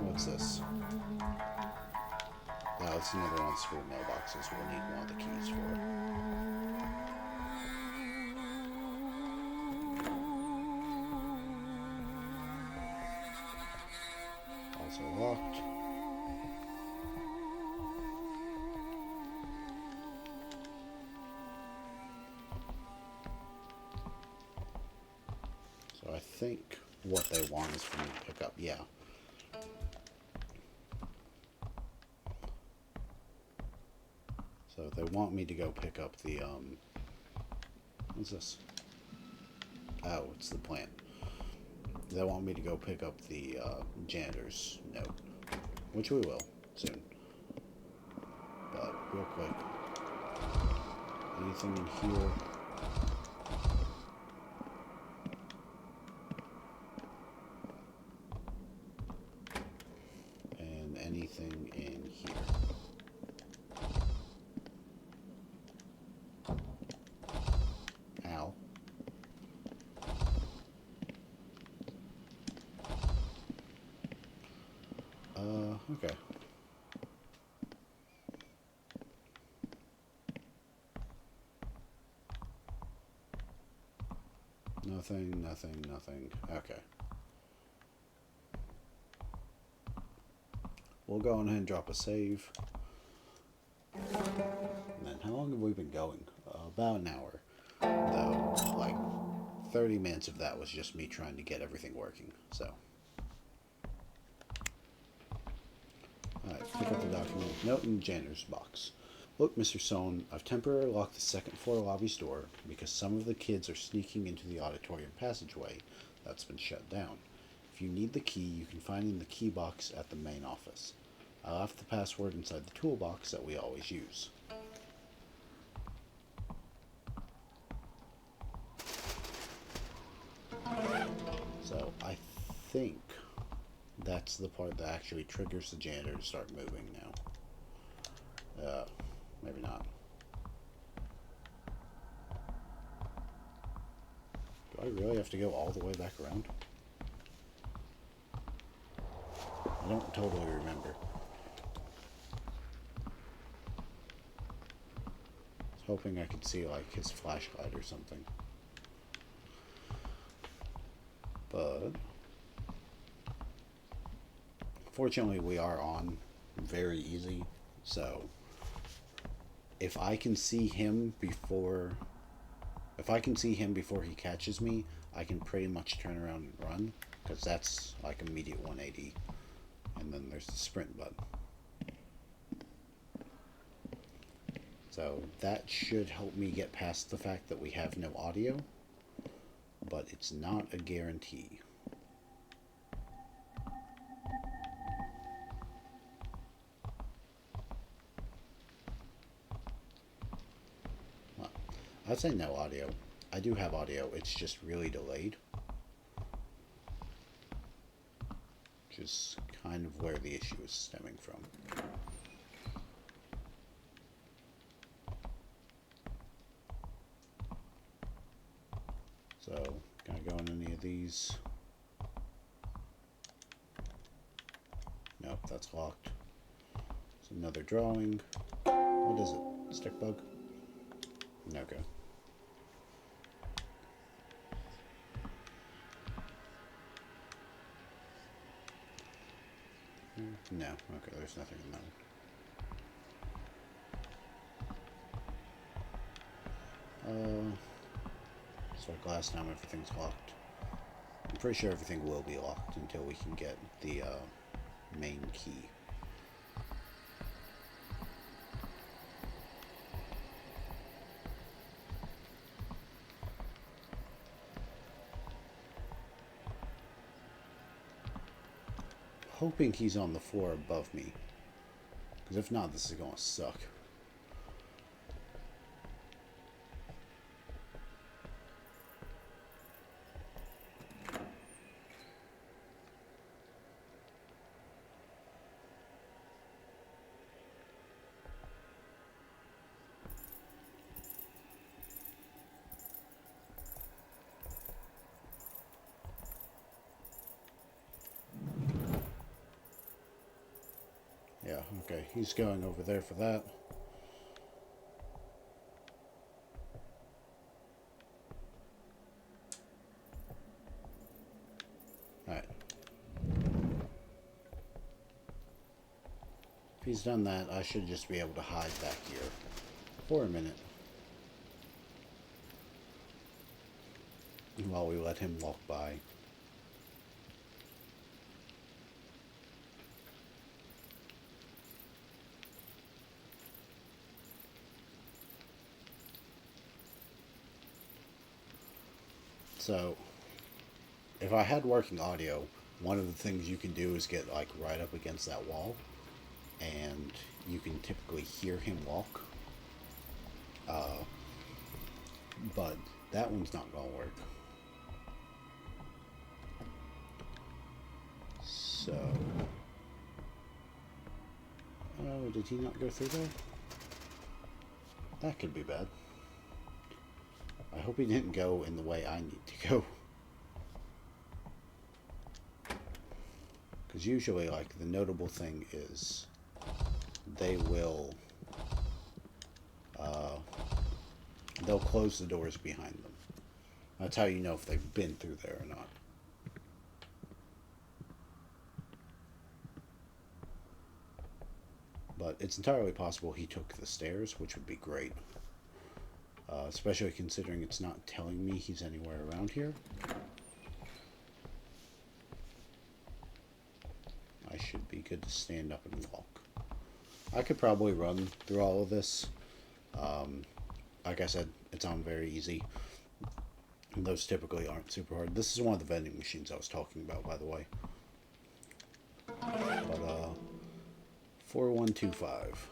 What's this? Oh, it's another one of the school mailboxes. We'll need one of the keys for it. Also locked. I think what they want is for me to pick up, yeah. So they want me to go pick up the, what's this? Oh, it's the plant. They want me to go pick up the, janitor's note, which we will, soon. But, real quick. Anything in here? Anything in here? Ow. Okay. Nothing. Okay. We'll go on ahead and drop a save. And then how long have we been going? About an hour. Though, like, 30 minutes of that was just me trying to get everything working, so. Alright, pick up the document. Note in the janitor's box. Look, Mr. Sohn, I've temporarily locked the second floor lobby's door because some of the kids are sneaking into the auditorium passageway that's been shut down. If you need the key, you can find it in the key box at the main office. I left the password inside the toolbox that we always use. So, I think that's the part that actually triggers the janitor to start moving now. Maybe not. Do I really have to go all the way back around? I don't totally remember. I was hoping I could see, like, his flashlight or something. But fortunately we are on very easy, so if I can see him before he catches me, I can pretty much turn around and run, because that's like immediate 180, and then there's the sprint button. So that should help me get past the fact that we have no audio, but it's not a guarantee. Well, I'd say no audio. I do have audio, it's just really delayed. Which is kind of where the issue is stemming from. So, can I go in any of these? Nope, that's locked. It's another drawing. What is it? Stick bug? Okay. No, okay, there's nothing in that one. Just like last time, everything's locked. I'm pretty sure everything will be locked until we can get the main key. Hoping he's on the floor above me, because if not, this is gonna suck. Yeah, okay, he's going over there for that. Alright. If he's done that, I should just be able to hide back here for a minute while we let him walk by. So, if I had working audio, one of the things you can do is get like right up against that wall, and you can typically hear him walk. But that one's not gonna work. So, oh, did he not go through there? That could be bad. I hope he didn't go in the way I need to go. Because usually, like, the notable thing is they will, they'll close the doors behind them. That's how you know if they've been through there or not. But it's entirely possible he took the stairs, which would be great. especially considering it's not telling me he's anywhere around here. I should be good to stand up and walk. I could probably run through all of this. Like I said, it's on very easy. And those typically aren't super hard. This is one of the vending machines I was talking about, by the way. But, 4125.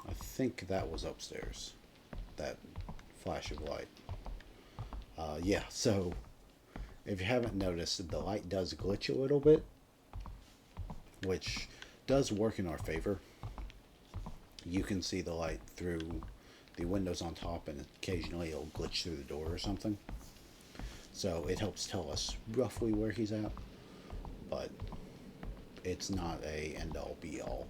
I think that was upstairs. That flash of light. Yeah, so if you haven't noticed, the light does glitch a little bit, which does work in our favor. You can see the light through the windows on top, and occasionally it'll glitch through the door or something. So it helps tell us roughly where he's at, but it's not a end-all be-all.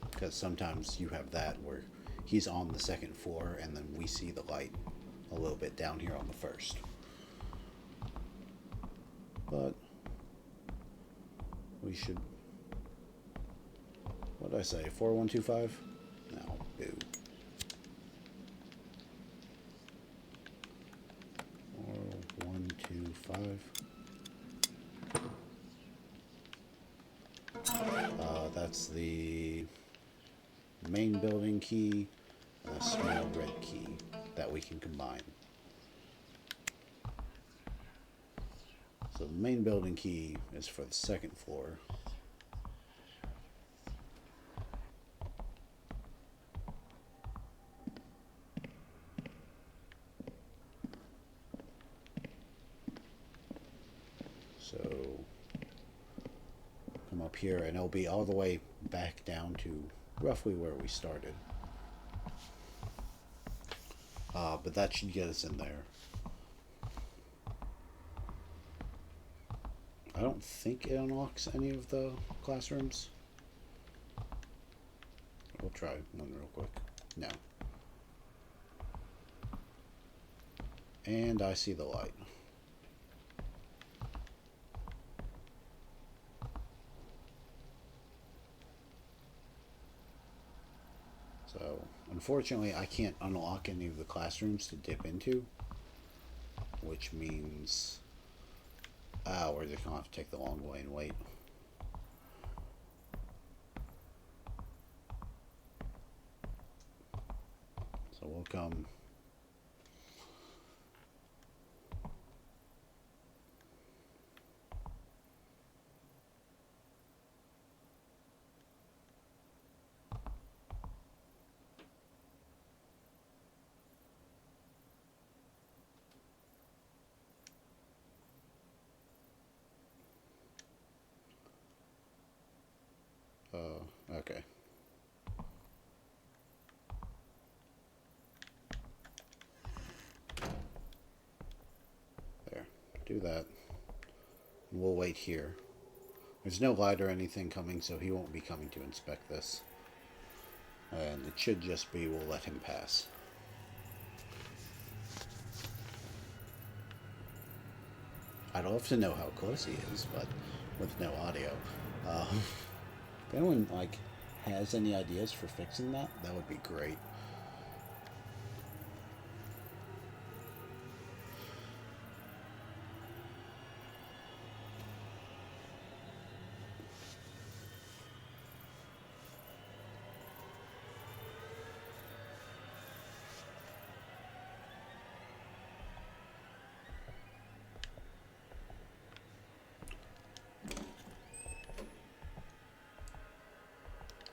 Because sometimes you have that where he's on the second floor and then we see the light a little bit down here on the first. But we should... What did I say? 4125? No, boo. 4125. That's the main building key and a small red key that we can combine. So the main building key is for the second floor. So come up here and it'll be all the way back down to roughly where we started. But that should get us in there. I don't think it unlocks any of the classrooms. We'll try one real quick. No. And I see the light. So, unfortunately, I can't unlock any of the classrooms to dip into, which means we're just gonna have to take the long way and wait. So we'll come. Okay. There. Do that. And we'll wait here. There's no light or anything coming, so he won't be coming to inspect this. And it should just be we'll let him pass. I'd love to know how close he is, but with no audio. If anyone has any ideas for fixing that, that would be great.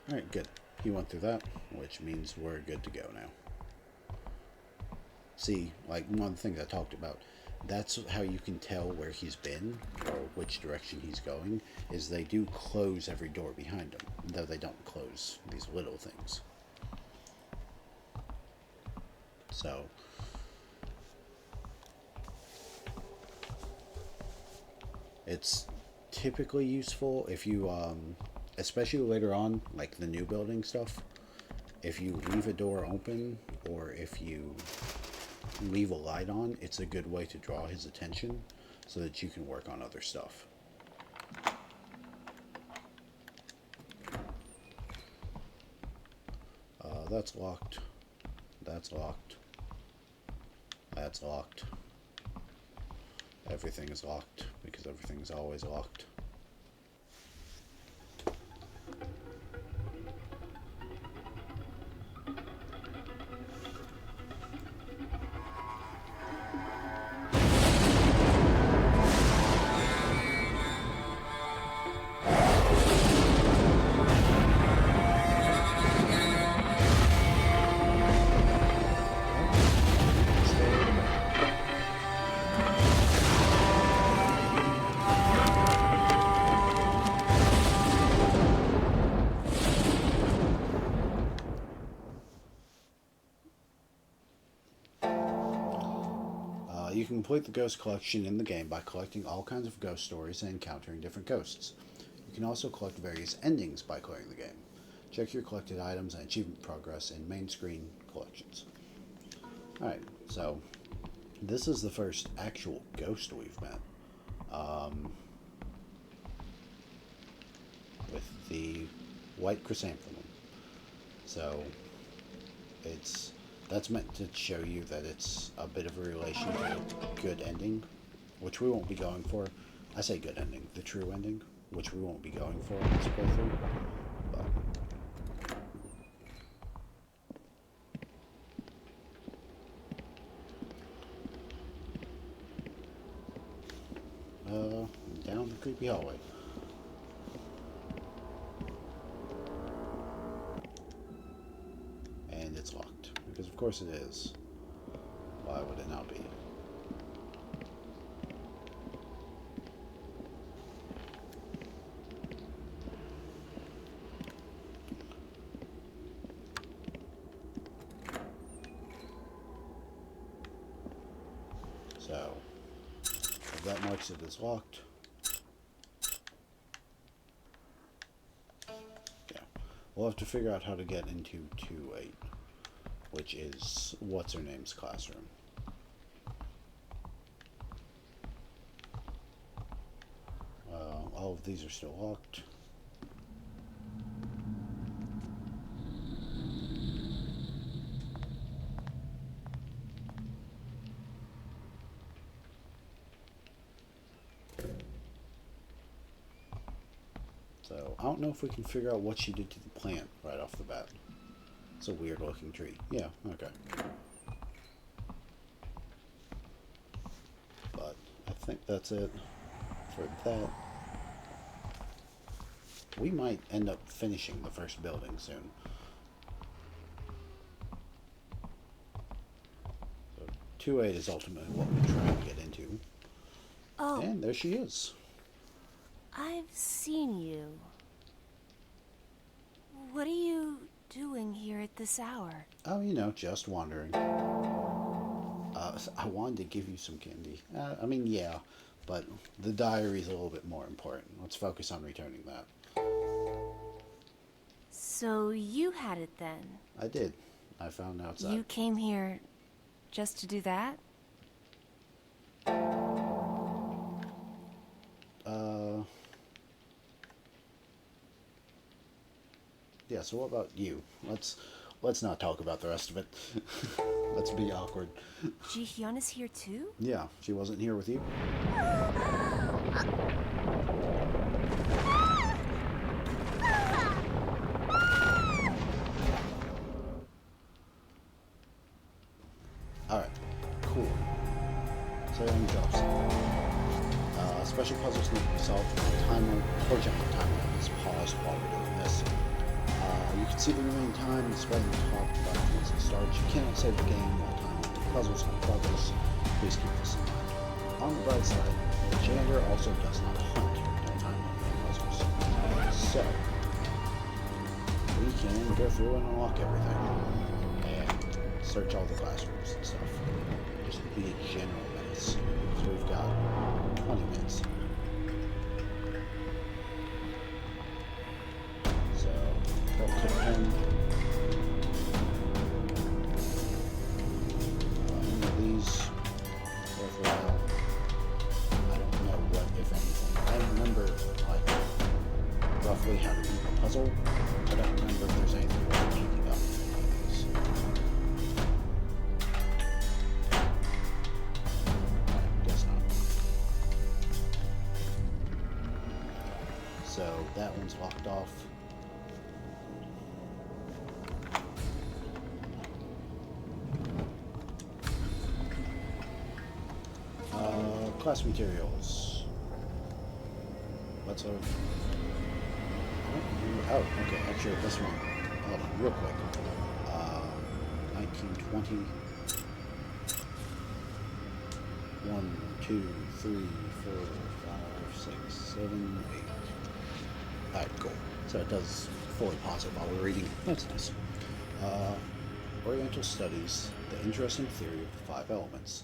Alright, good. He went through that, which means we're good to go now. See, one of the things I talked about, that's how you can tell where he's been, or which direction he's going, is they do close every door behind him, though they don't close these little things. So, it's typically useful if you, especially later on, like the new building stuff, if you leave a door open or if you leave a light on, it's a good way to draw his attention so that you can work on other stuff. That's locked. That's locked. That's locked. Everything is locked because everything is always locked. You can complete the ghost collection in the game by collecting all kinds of ghost stories and encountering different ghosts. You can also collect various endings by clearing the game. Check your collected items and achievement progress in main screen collections. Alright, so this is the first actual ghost we've met. With the white chrysanthemum. So that's meant to show you that it's a bit of a relation to a good ending, which we won't be going for. I say good ending, the true ending, which we won't be going for in this playthrough. But down the creepy hallway. And it's locked. Because of course it is. Why would it not be? So, if that marks it as locked. Yeah. We'll have to figure out how to get into 2-8. Which is what's-her-name's classroom. All of these are still locked. So, I don't know if we can figure out what she did to the plant right off the bat. It's a weird looking tree. Yeah, okay. But I think that's it for that. We might end up finishing the first building soon. So 2-8 is ultimately what we're trying to get into. Oh. And there she is. I've seen you. What are you doing here at this hour? Oh, just wandering. I wanted to give you some candy. I mean, yeah, but the diary's a little bit more important. Let's focus on returning that. So you had it then? I did. I found outside. You came here just to do that? Yeah, so what about you? Let's not talk about the rest of it. Let's be awkward. Ji-hyun here too? Yeah, she wasn't here with you? Alright, cool. So on jobs. Special puzzles need to be solved with a timer. Project timer is paused while we're doing this. You can see the remaining time displayed in the top button once it starts. You cannot save the game while timing the puzzles in progress. Please keep this in mind. On the bright side, the janitor also does not hunt during time limit puzzles. So, we can go through and unlock everything. And search all the classrooms and stuff. Just be a general menace. So we've got 20 minutes. So, go to the pen. Any of these worthwhile? I don't roughly how to beat the puzzle. I don't remember if there's anything worth keeping up. Guess not. So that one's locked off. Class materials. Let's oh, okay, actually this one. Hold on, real quick. 1920. 1, 2, 3, 4, 5, 6, 7, 8. Alright, cool. So it does fully pause it while we're reading. That's nice. Oriental Studies, the interesting theory of the 5 elements.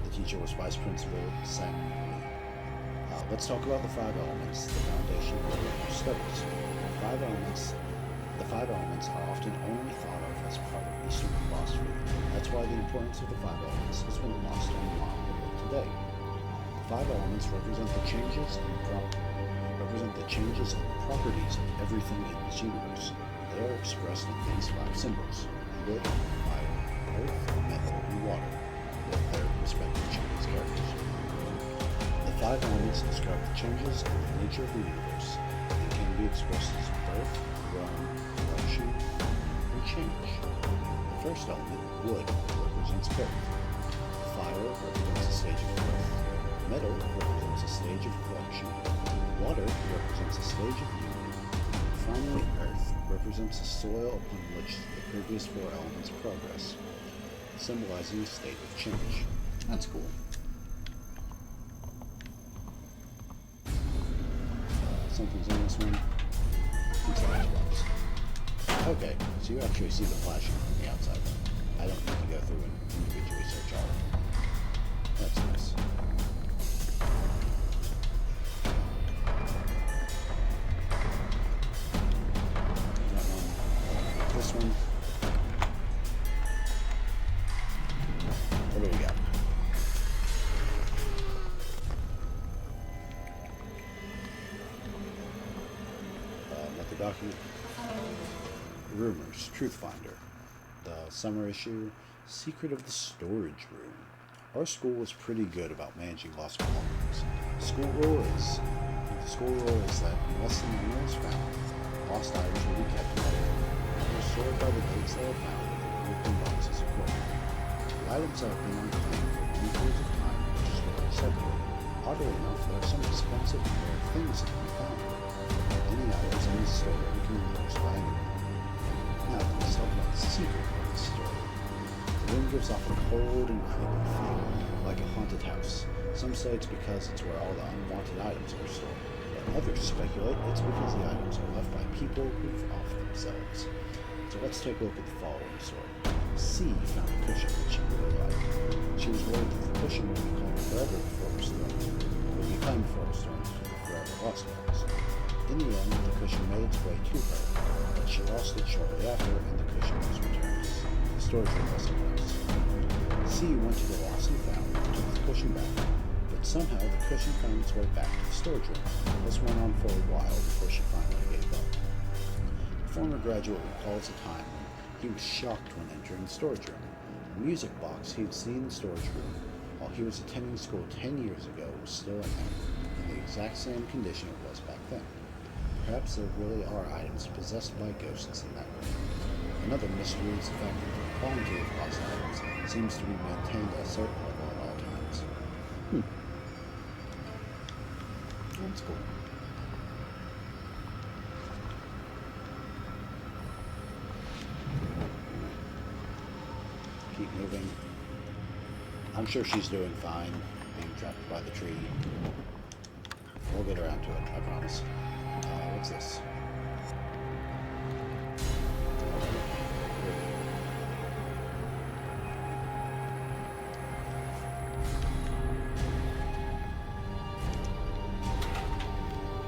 The teacher was Vice Principal Sam. Let's talk about the 5 elements, the foundation of Oriental Studies. The five elements are often only thought of as part of Eastern philosophy. That's why the importance of the 5 elements has been lost in the modern world today. The 5 elements represent the changes and properties of everything in this universe. They are expressed in these 5 symbols: wood, fire, earth, metal, and water, with their respective Chinese characters. The 5 elements describe the changes in the nature of the universe and can be expressed as birth, growing, corruption, and change. The first element, wood, represents birth. Fire represents a stage of growth. Metal represents a stage of corruption. Water represents a stage of union. Finally, earth represents the soil upon which the previous 4 elements progress, symbolizing a state of change. That's cool. Something's in this one. Okay, so you actually see the flashing from the outside. I don't need to go through and individually search all of them. That's nice. This one. What do we got? Let the document. Rumors, Truth Finder. The summer issue, Secret of the Storage Room. Our school was pretty good about managing lost belongings. The school rule is that unless the owner is found, lost items will be kept in the area and restored by the dates they are found and grouped in boxes accordingly. The items that have been unclaimed for long periods of time are destroyed separately. Oddly enough, there are some expensive and rare things that can be found. Any items in this story can be used by anyone. Now let's talk about the secret of the story. The room gives off a cold and creepy feel, like a haunted house. Some say it's because it's where all the unwanted items are stored, but others speculate it's because the items are left by people who've offed themselves. So let's take a look at the following story. C found a cushion that she really liked. She was worried that the cushion would be claimed forever before it was thrown to the forever lost box. In the end, the cushion made its way to her, but she lost it shortly after, and the cushion was returned. The storage room was announced. C went to the lost and found and took the cushion back, but somehow the cushion found its way back to the storage room. This went on for a while before she finally gave up. The former graduate recalls a time when he was shocked when entering the storage room. The music box he had seen in the storage room while he was attending school 10 years ago was still in there, in the exact same condition it was back then. Perhaps there really are items possessed by ghosts in that room. Another mystery is the fact that the quality of lost items seems to be maintained at a certain level at all times. That's cool. Keep moving. I'm sure she's doing fine, being trapped by the tree. We'll get around to it, I promise. What's this?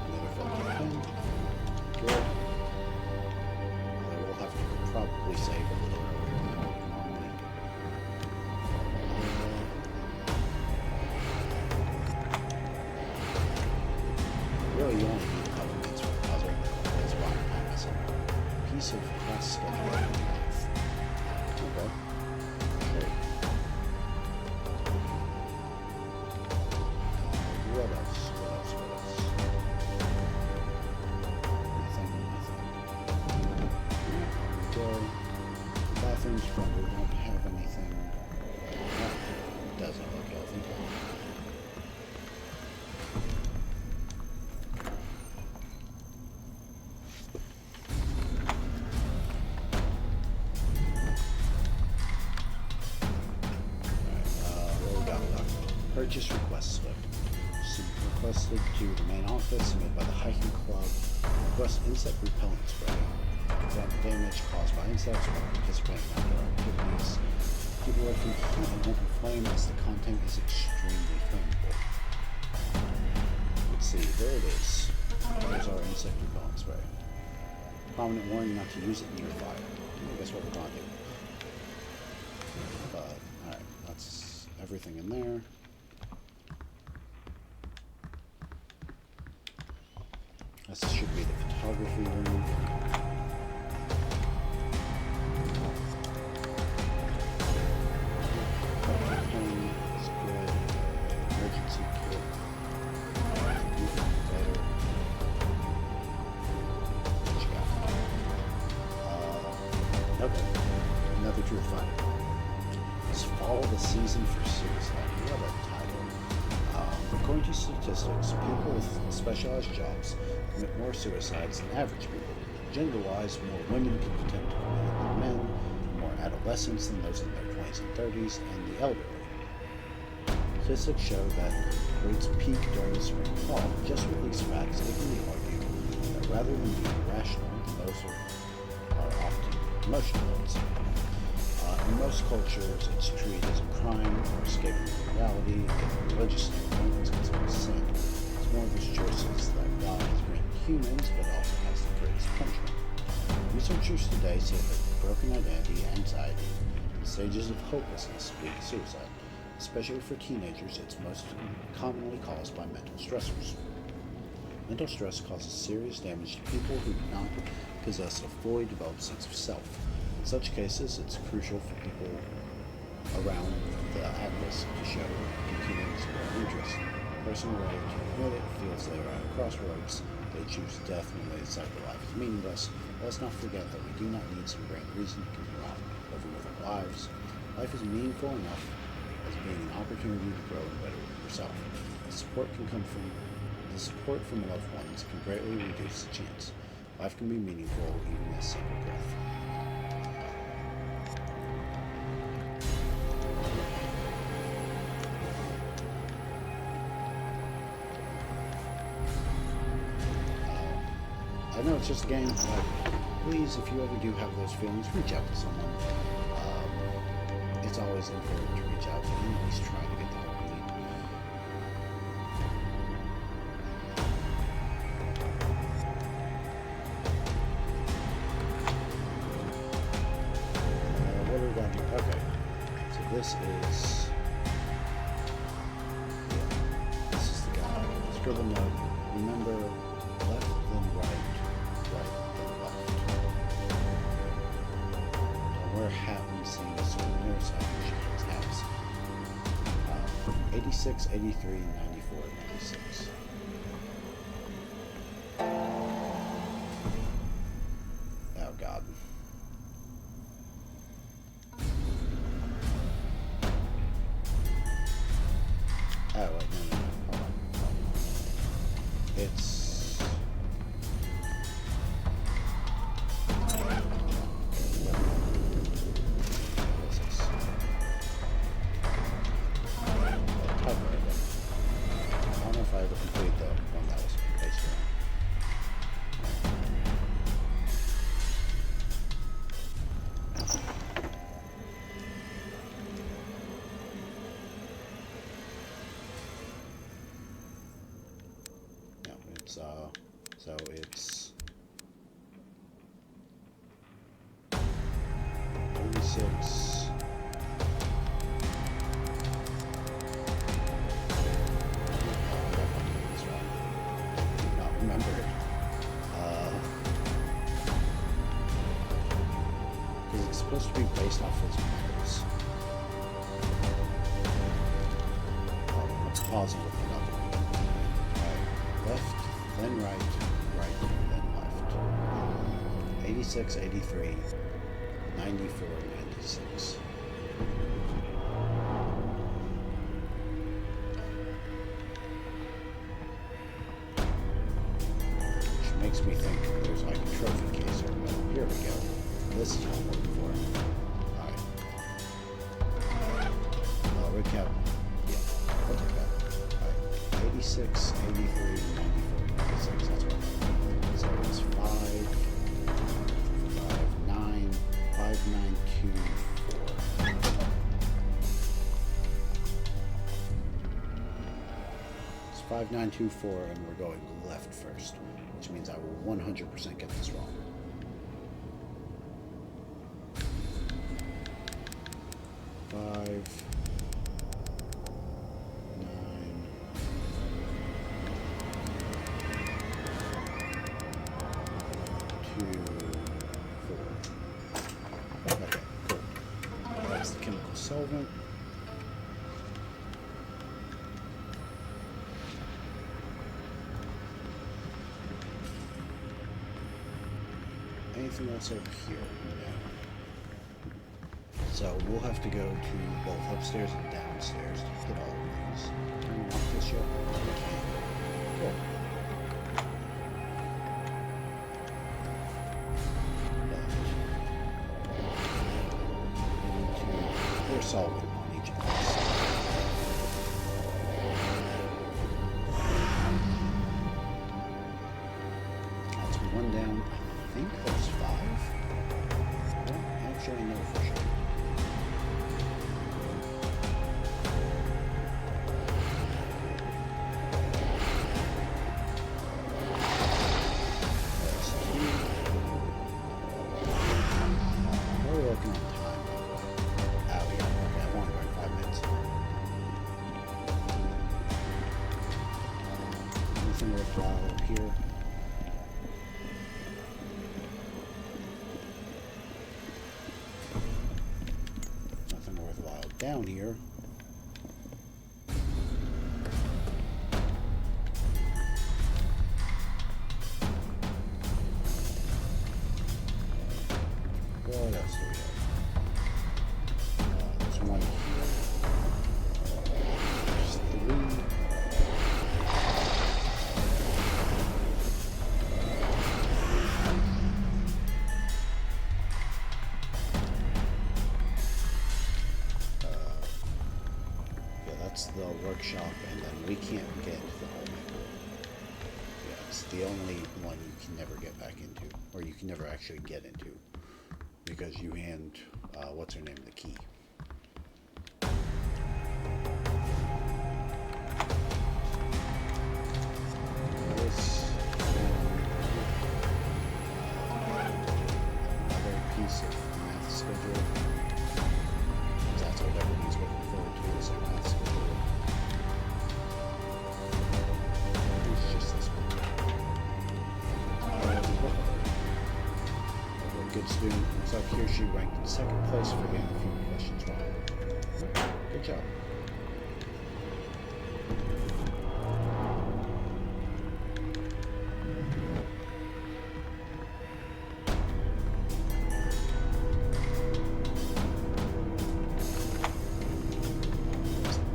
Another filter pen. Good. We'll have to probably save a little earlier than normally. Really, you only need a couple minutes for the puzzle. posted to the main office made by the hiking club. Request insect repellent spray. Prevent damage caused by insects while participating in outdoor activities. Keep away from heat and open flame as the content is extremely flammable. Let's see, there it is. There's our insect repellent spray. Prominent warning not to use it near fire. I guess what we're gonna do. But, alright, that's everything in there. This should be the photography room. It's good. Emergency kit. Better. What you got? Okay. Another truth finder. Let's follow the season for suicide. What a title. According to statistics, people with specialized jobs commit more suicides than average people. Gender-wise, more women can attempt to commit than men, more adolescents than those in their 20s and 30s, and the elderly. Statistics show that rates peak during the spring and fall. Just released facts openly argue that rather than being rational, those are often emotional ones. In most cultures, it's treated as a crime or escaping from reality. In religious standpoint, it's considered sin. It's one of those choices that God has granted humans, but also has the greatest punishment. Researchers today say that broken identity, anxiety, and stages of hopelessness lead to suicide. Especially for teenagers, it's most commonly caused by mental stressors. Mental stress causes serious damage to people who do not possess a fully developed sense of self. In such cases, it's crucial for people around the at-risk to show continuing support and interest. A person ready to admit it feels they are at a crossroads. They choose death when they decide their life is meaningless. Let's not forget that we do not need some grand reason to continue on living with our lives. Life is meaningful enough as being an opportunity to grow and better yourself. The support from loved ones can greatly reduce the chance. Life can be meaningful even in a simple breath. I know it's just a game, but please, if you ever do have those feelings, reach out to someone. It's always important to reach out to them, at least try to get the help you need. What do we got here? Okay, so this is the guy. Scribble note. Remember, left then right, right then left. Don't wear a hat when seeing a certain neuroscience machines hats. 86, 83, 94, 96. Oh God. Oh wait, no. Hold on. It's what's this? Cover again. I don't know if I ever completed the one that was based around. No, it's so it's 36. Not remember it. Because it's supposed to be based off his memories. Let's pause and look it up. Right, left, then right, right, then left. 86, 83, 94, 96. Which makes me think there's like a trophy case here. Well, here we go. This is what I'm looking for. Alright. Recap. Yeah, I'll take that. Alright. 86, 83, 96, that's what I thought. So it's 5924. It's 5924 and we're going left first, which means I will 100% get this wrong. 5, 9, 2, 4. Okay, cool. That's the chemical solvent. Anything else over here? No. So we'll have to go to both upstairs and downstairs to hit all of these. Can we walk this yet? We can. Cool. We're solving on each of these. That's one down. I think that's 5. I don't actually know for sure. Down here. What else do we have? There's one here. There's 3. That's the workshop, and then we can't get into the home ec room. Yeah, it's the only one you can never get back into, or you can never actually get into, because you hand, what's her name, the key. This, another piece of math schedule. That's what everybody's looking forward to, is their math schedule. It's just this one. A good student. Looks like he or she ranked in 2nd place for getting a few questions wrong. Good job.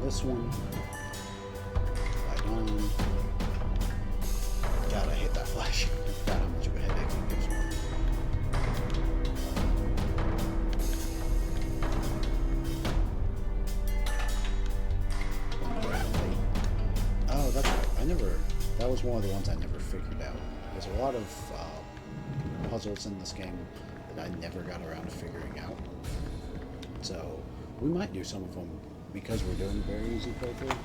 This one, right on. God, I hate that flash. I forgot how much of a headache it gives me. Oh, that's right. That was one of the ones I never figured out. There's a lot of puzzles in this game that I never got around to figuring out. So, we might do some of them because we're doing a very easy playthrough.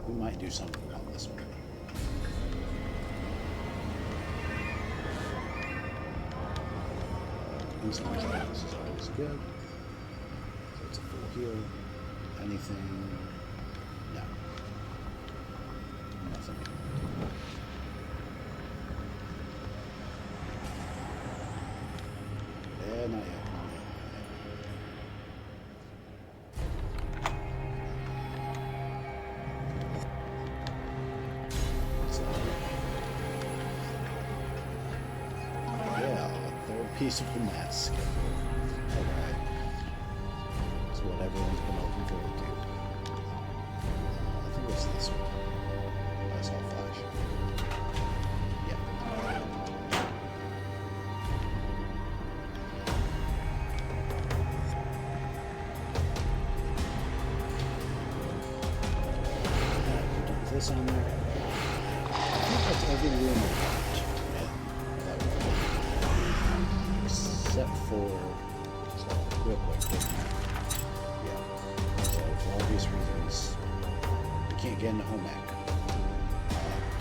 We might do something on this one. Instant this is always good. So it's a full heal. Anything? No. Nothing. Yeah, not yet. Piece of the math schedule. Alright. It's what everyone's been looking forward to. I think it's this one. I saw a flash. Yeah. this on there? I think that's every room except for, so real quick, yeah. So for obvious reasons, we can't get into home ec.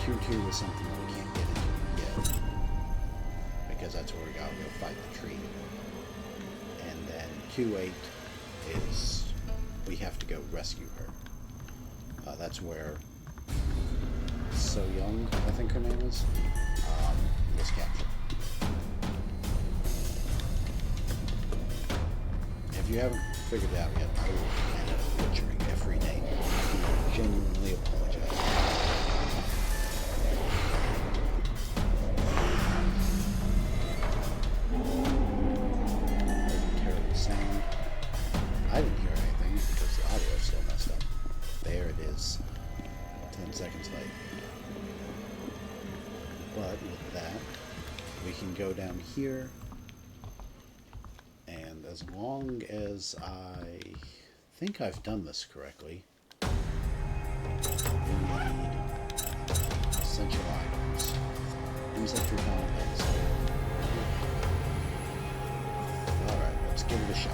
Q2 is something that we can't get into yet, because that's where we gotta go fight the tree. And then Q8 is we have to go rescue her. That's where So Young, I think her name is, was captured. If you haven't figured it out yet, I will end up butchering every name. I genuinely apologize. Terrible sound. I didn't hear anything because the audio is still messed up. There it is. 10 seconds late. But with that, we can go down here, and as long as I think I've done this correctly, we need essential items. Things like your helmet. Alright, let's give it a shot.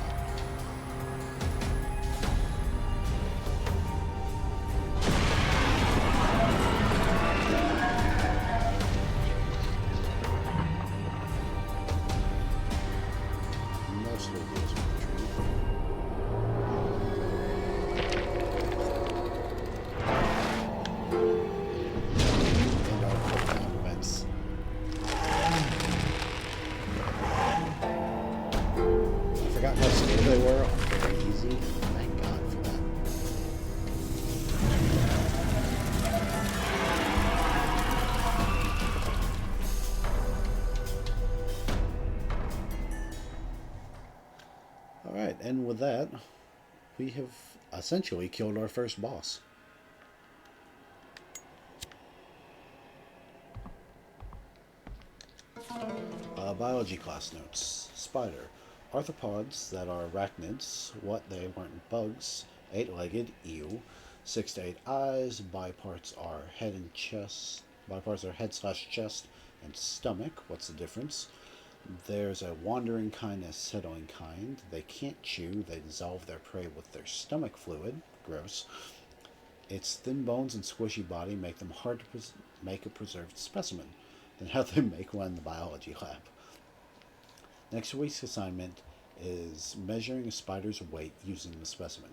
And with that, we have essentially killed our first boss. Biology class notes. Spider. Arthropods that are arachnids, what they weren't bugs. 8-legged, ew. 6 to 8 eyes. Biparts are head and chest. Biparts are head/chest and stomach. What's the difference? There's a wandering kind and a settling kind. They can't chew. They dissolve their prey with their stomach fluid. Gross. Its thin bones and squishy body make them hard to make a preserved specimen. Then how they make one in the biology lab. Next week's assignment is measuring a spider's weight using the specimen.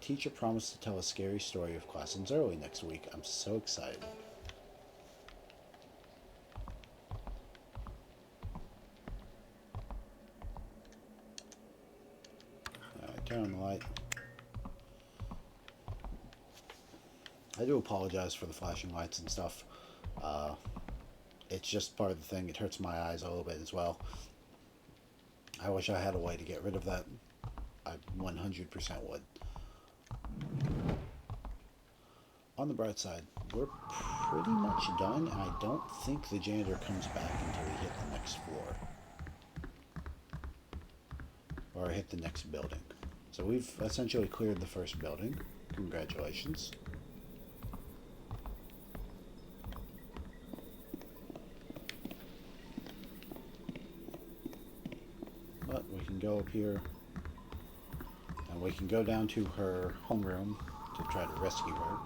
Teacher promised to tell a scary story if class ends early next week. I'm so excited. Turn on the light. I do apologize for the flashing lights and stuff. It's just part of the thing. It hurts my eyes a little bit as well. I wish I had a way to get rid of that. I 100% would. On the bright side, we're pretty much done, and I don't think the janitor comes back until we hit the next floor. Or hit the next building. So we've essentially cleared the first building. Congratulations. But we can go up here, and we can go down to her homeroom to try to rescue her,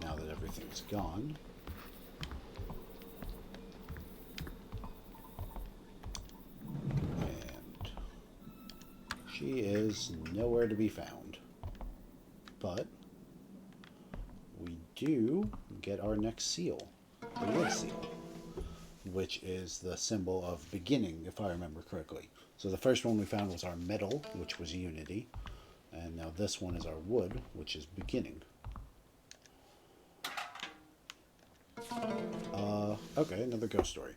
now that everything's gone. She is nowhere to be found. But we do get our next seal, the wood seal, which is the symbol of beginning, if I remember correctly. So the first one we found was our metal, which was unity, and now this one is our wood, which is beginning. Okay, another ghost story.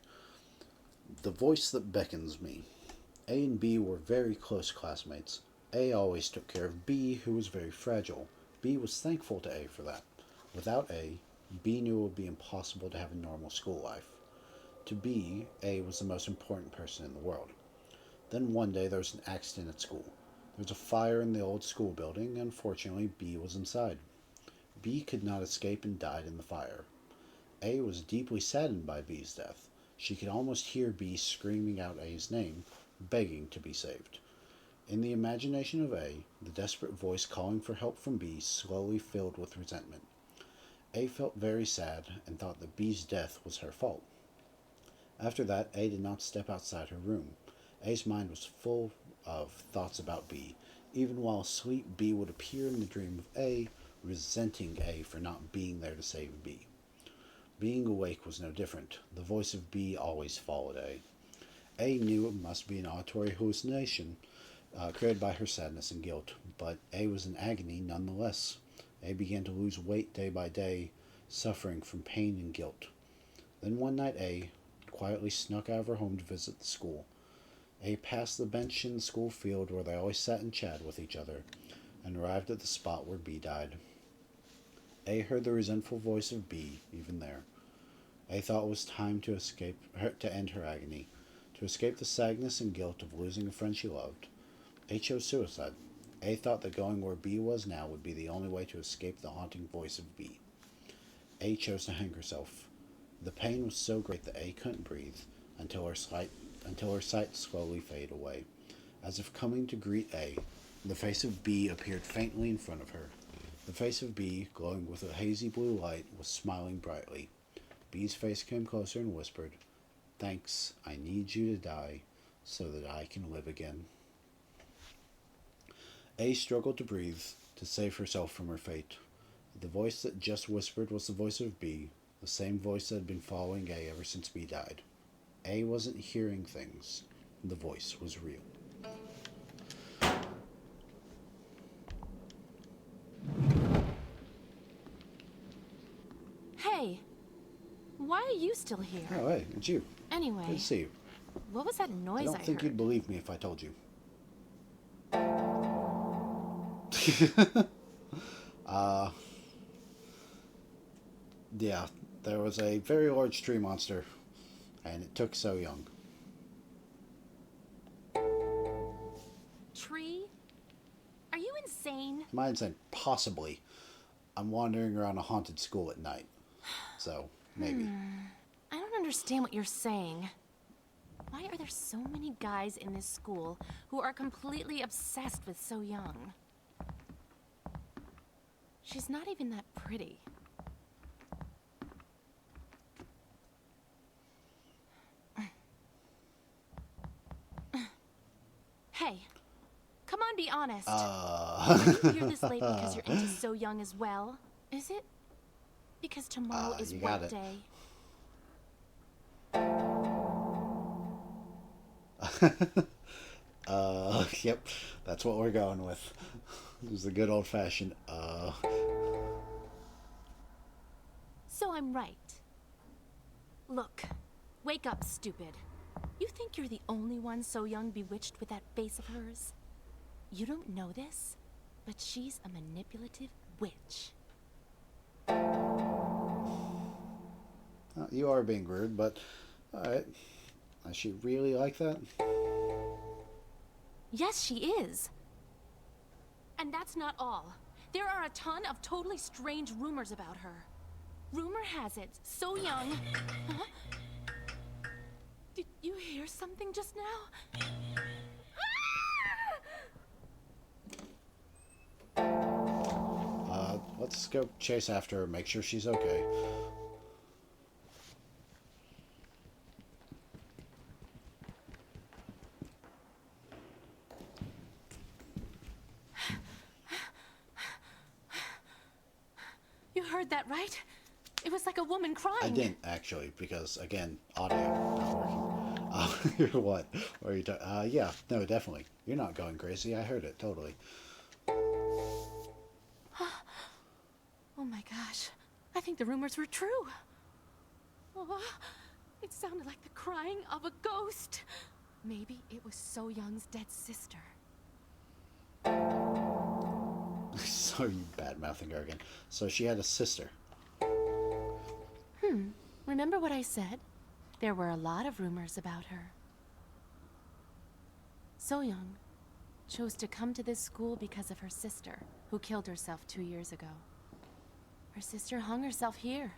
The voice that beckons me. A and B were very close classmates. A always took care of B, who was very fragile. B was thankful to A for that. Without A, B knew it would be impossible to have a normal school life. To B, A was the most important person in the world. Then one day there was an accident at school. There was a fire in the old school building, and unfortunately B was inside. B could not escape and died in the fire. A was deeply saddened by B's death. She could almost hear B screaming out A's name, begging to be saved. In the imagination of A, the desperate voice calling for help from B slowly filled with resentment. A felt very sad and thought that B's death was her fault. After that, A did not step outside her room. A's mind was full of thoughts about B. Even while asleep, B would appear in the dream of A, resenting A for not being there to save B. Being awake was no different. The voice of B always followed A. A knew it must be an auditory hallucination created by her sadness and guilt, but A was in agony nonetheless. A began to lose weight day by day, suffering from pain and guilt. Then one night A quietly snuck out of her home to visit the school. A passed the bench in the school field where they always sat and chatted with each other, and arrived at the spot where B died. A heard the resentful voice of B even there. A thought it was time to end her agony, to escape the sadness and guilt of losing a friend she loved. A chose suicide. A thought that going where B was now would be the only way to escape the haunting voice of B. A chose to hang herself. The pain was so great that A couldn't breathe until her sight slowly faded away. As if coming to greet A, the face of B appeared faintly in front of her. The face of B, glowing with a hazy blue light, was smiling brightly. B's face came closer and whispered, "Thanks, I need you to die so that I can live again." A struggled to breathe, to save herself from her fate. The voice that just whispered was the voice of B, the same voice that had been following A ever since B died. A wasn't hearing things. The voice was real. Hey, why are you still here? Oh, hey, it's you. Anyway, Good to see you. what was that noise I I don't think heard? you'd believe me if I told you. Yeah, there was a very large tree monster, and it took So Young. Tree? Are you insane? Am I insane? Possibly. I'm wandering around a haunted school at night, so maybe. I don't understand what you're saying. Why are there so many guys in this school who are completely obsessed with So Young? She's not even that pretty. Hey, come on, be honest. Are you here this late because you're into So Young as well? Is it? Because tomorrow is You got work it. day. Yep, that's what we're going with. This is the good old-fashioned, So I'm right. Look, wake up, stupid. You think you're the only one So Young bewitched with that face of hers? You don't know this, but she's a manipulative witch. You are being rude, but, alright. Is she really like that? Yes, she is. And that's not all. There are a ton of totally strange rumors about her. Rumor has it, So Young... Huh? Did you hear something just now? Let's go chase after her, make sure she's okay. You heard that, right? It was like a woman crying. I didn't, actually, because, again, audio not working. What? What are you talking? Yeah, no, definitely. You're not going crazy. I heard it, totally. Oh my gosh. I think the rumors were true. Oh, it sounded like the crying of a ghost. Maybe it was So Young's dead sister. So you bad-mouthing her again. So she had a sister. Remember what I said? There were a lot of rumors about her. So Young chose to come to this school because of her sister, who killed herself 2 years ago. Her sister hung herself here.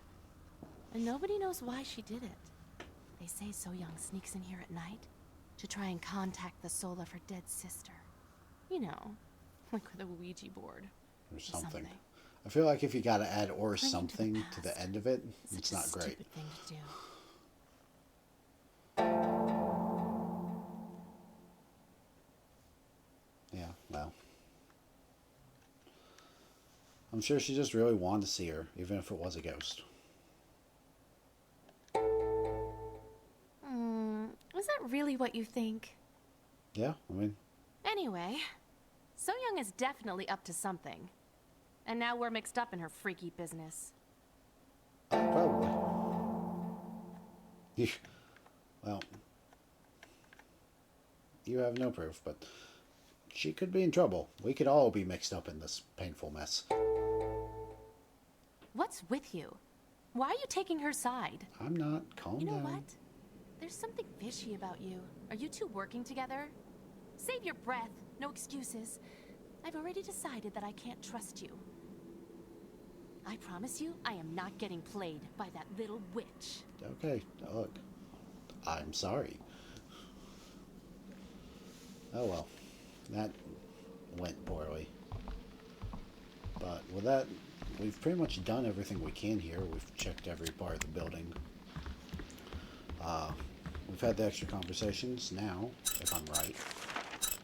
And nobody knows why she did it. They say So Young sneaks in here at night to try and contact the soul of her dead sister. You know, like with a Ouija board. Or something. I feel like if you gotta add or something to the end of it, it's not great. Stupid thing to do. Yeah, well. I'm sure she just really wanted to see her, even if it was a ghost. Was that really what you think? Yeah, I mean... Anyway, So Young is definitely up to something. And now we're mixed up in her freaky business. Probably. Well... You have no proof, but... She could be in trouble. We could all be mixed up in this painful mess. What's with you? Why are you taking her side? I'm not. Calm down. You know what? There's something fishy about you. Are you two working together? Save your breath. No excuses. I've already decided that I can't trust you. I promise you, I am not getting played by that little witch. Okay, look. I'm sorry. Oh well. That went poorly. But with that, we've pretty much done everything we can here. We've checked every part of the building. We've had the extra conversations. Now, if I'm right,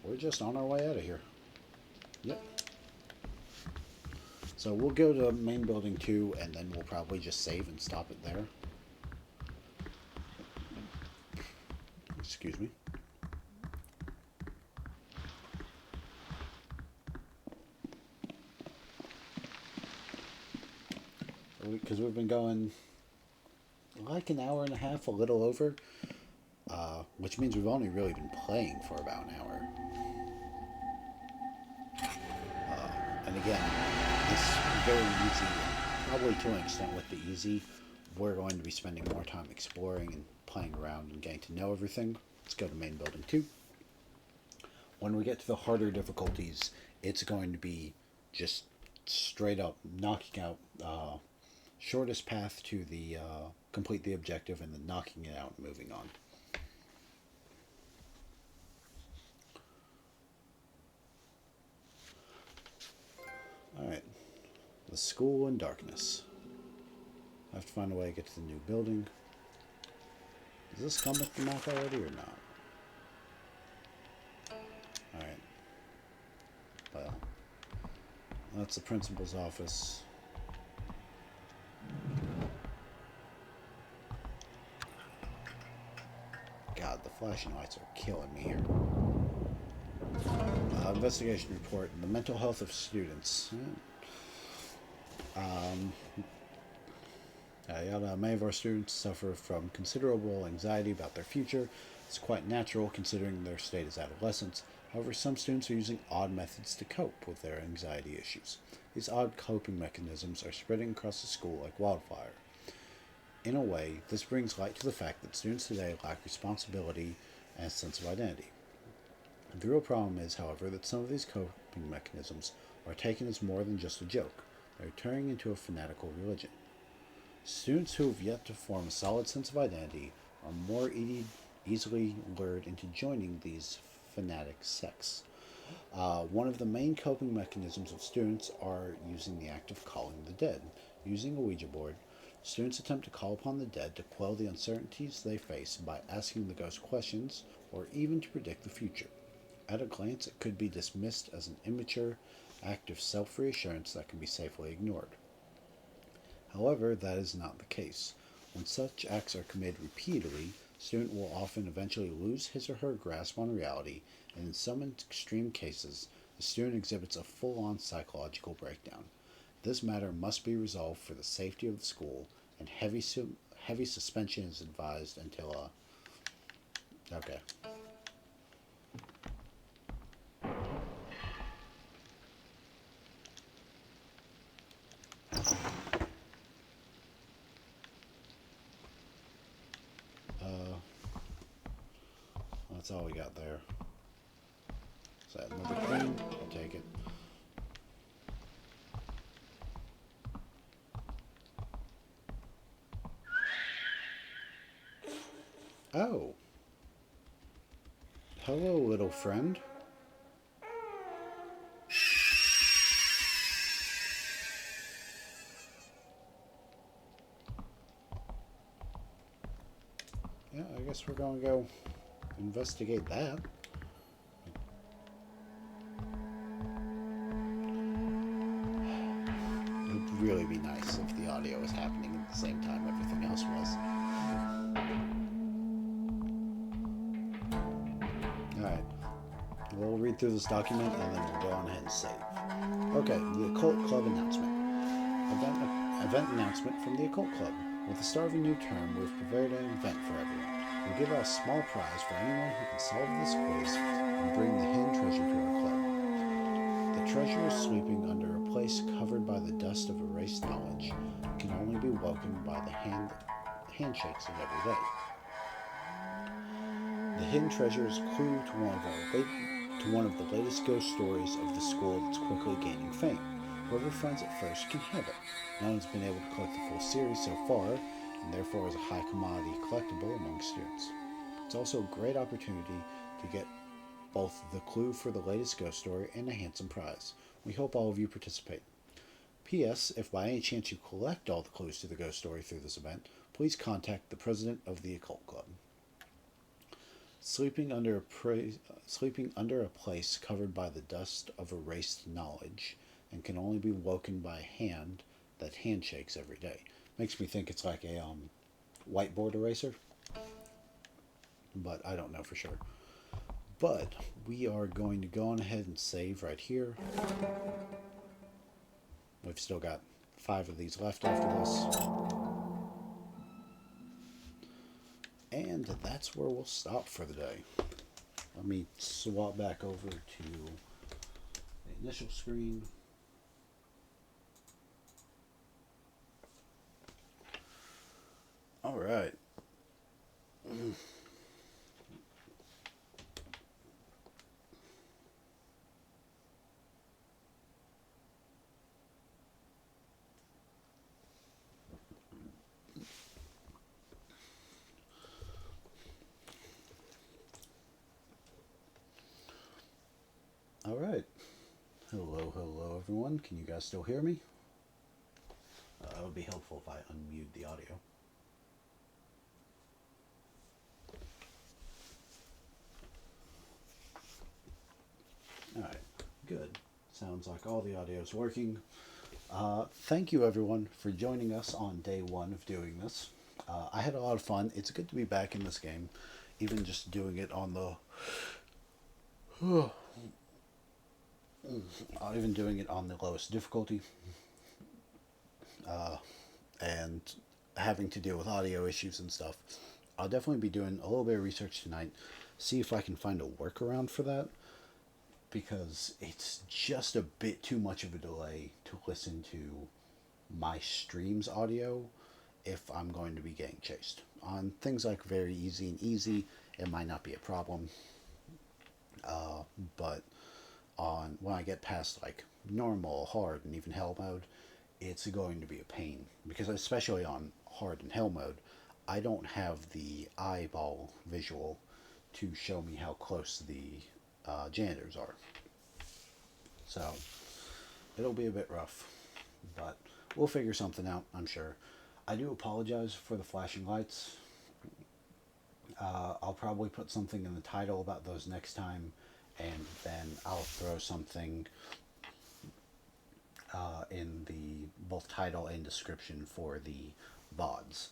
we're just on our way out of here. Yep. So we'll go to main building 2, and then we'll probably just save and stop it there. Excuse me. Because we've been going like an hour and a half, a little over, which means we've only really been playing for about an hour. And again, this very easy, probably to an extent with the easy, we're going to be spending more time exploring and playing around and getting to know everything. Let's go to main building 2. When we get to the harder difficulties, it's going to be just straight up knocking out shortest path to the complete the objective, and then knocking it out and moving on. Alright. The school in darkness. I have to find a way to get to the new building. Does this come with the map already or not? Alright. Well, that's the principal's office. God, the flashing lights are killing me here. Investigation report. The mental health of students. Many of our students suffer from considerable anxiety about their future. It's quite natural considering their state as adolescents. However, some students are using odd methods to cope with their anxiety issues. These odd coping mechanisms are spreading across the school like wildfire. In a way, this brings light to the fact that students today lack responsibility and a sense of identity. The real problem is, however, that some of these coping mechanisms are taken as more than just a joke. They are turning into a fanatical religion. Students who have yet to form a solid sense of identity are more easily lured into joining these fanatic sects. One of the main coping mechanisms of students are using the act of calling the dead. Using a Ouija board, students attempt to call upon the dead to quell the uncertainties they face by asking the ghost questions, or even to predict the future. At a glance, it could be dismissed as an immature act of self-reassurance that can be safely ignored. However, that is not the case. When such acts are committed repeatedly, a student will often eventually lose his or her grasp on reality, and in some extreme cases, the student exhibits a full-on psychological breakdown. This matter must be resolved for the safety of the school, and heavy suspension is advised until okay. That's all we got there. Is that another thing? I'll take it. Oh. Hello, little friend. Yeah, I guess we're going to go investigate that. It would really be nice if the audio was happening at the same time everything else was. Alright. We'll read through this document and then we'll go on ahead and save. Okay, the Occult Club announcement. Event announcement from the Occult Club. With the start of a new term, we've prepared an event for everyone. We'll give out a small prize for anyone who can solve this quiz and bring the hidden treasure to our club. The treasure is sleeping under a place covered by the dust of erased knowledge and can only be woken by the handshakes of every day. The hidden treasure is a clue to one of the latest ghost stories of the school that's quickly gaining fame. Whoever finds it first can have it. No one's been able to collect the full series so far, and therefore is a high commodity collectible among students. It's also a great opportunity to get both the clue for the latest ghost story and a handsome prize. We hope all of you participate. P.S. If by any chance you collect all the clues to the ghost story through this event, please contact the president of the Occult Club. Sleeping under a place covered by the dust of erased knowledge and can only be woken by a hand that handshakes every day. Makes me think it's like a whiteboard eraser, but I don't know for sure. But we are going to go on ahead and save right here. We've still got 5 of these left after this. And that's where we'll stop for the day. Let me swap back over to the initial screen. All right. All right. Hello, everyone. Can you guys still hear me? It would be helpful if I unmute the audio. Alright, good. Sounds like all the audio is working. Thank you, everyone, for joining us on day 1 of doing this. I had a lot of fun. It's good to be back in this game, even just doing it on the... even doing it on the lowest difficulty. And having to deal with audio issues and stuff. I'll definitely be doing a little bit of research tonight, see if I can find a workaround for that, because it's just a bit too much of a delay to listen to my stream's audio if I'm going to be getting chased. On things like very easy, it might not be a problem, but on when I get past like normal, hard, and even hell mode, it's going to be a pain, because especially on hard and hell mode, I don't have the eyeball visual to show me how close the janitors are. So it'll be a bit rough, but we'll figure something out, I'm sure. I do apologize for the flashing lights. I'll probably put something in the title about those next time, and then I'll throw something in the both title and description for the VODs.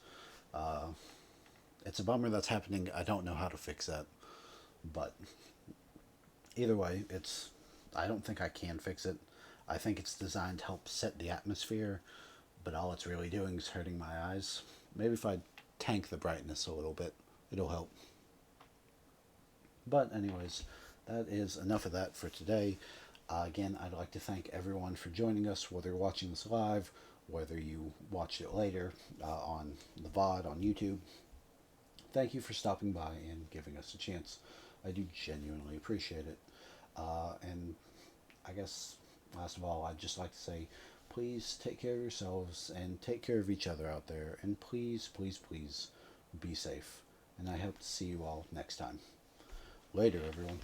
It's a bummer that's happening. I don't know how to fix that, but either way, I don't think I can fix it. I think it's designed to help set the atmosphere, but all it's really doing is hurting my eyes. Maybe if I tank the brightness a little bit, it'll help. But anyways, that is enough of that for today. Again, I'd like to thank everyone for joining us, whether you're watching this live, whether you watched it later on the VOD on YouTube. Thank you for stopping by and giving us a chance. I do genuinely appreciate it. And I guess, last of all, I'd just like to say, please take care of yourselves and take care of each other out there. And please, please, please be safe. and I hope to see you all next time. Later, everyone.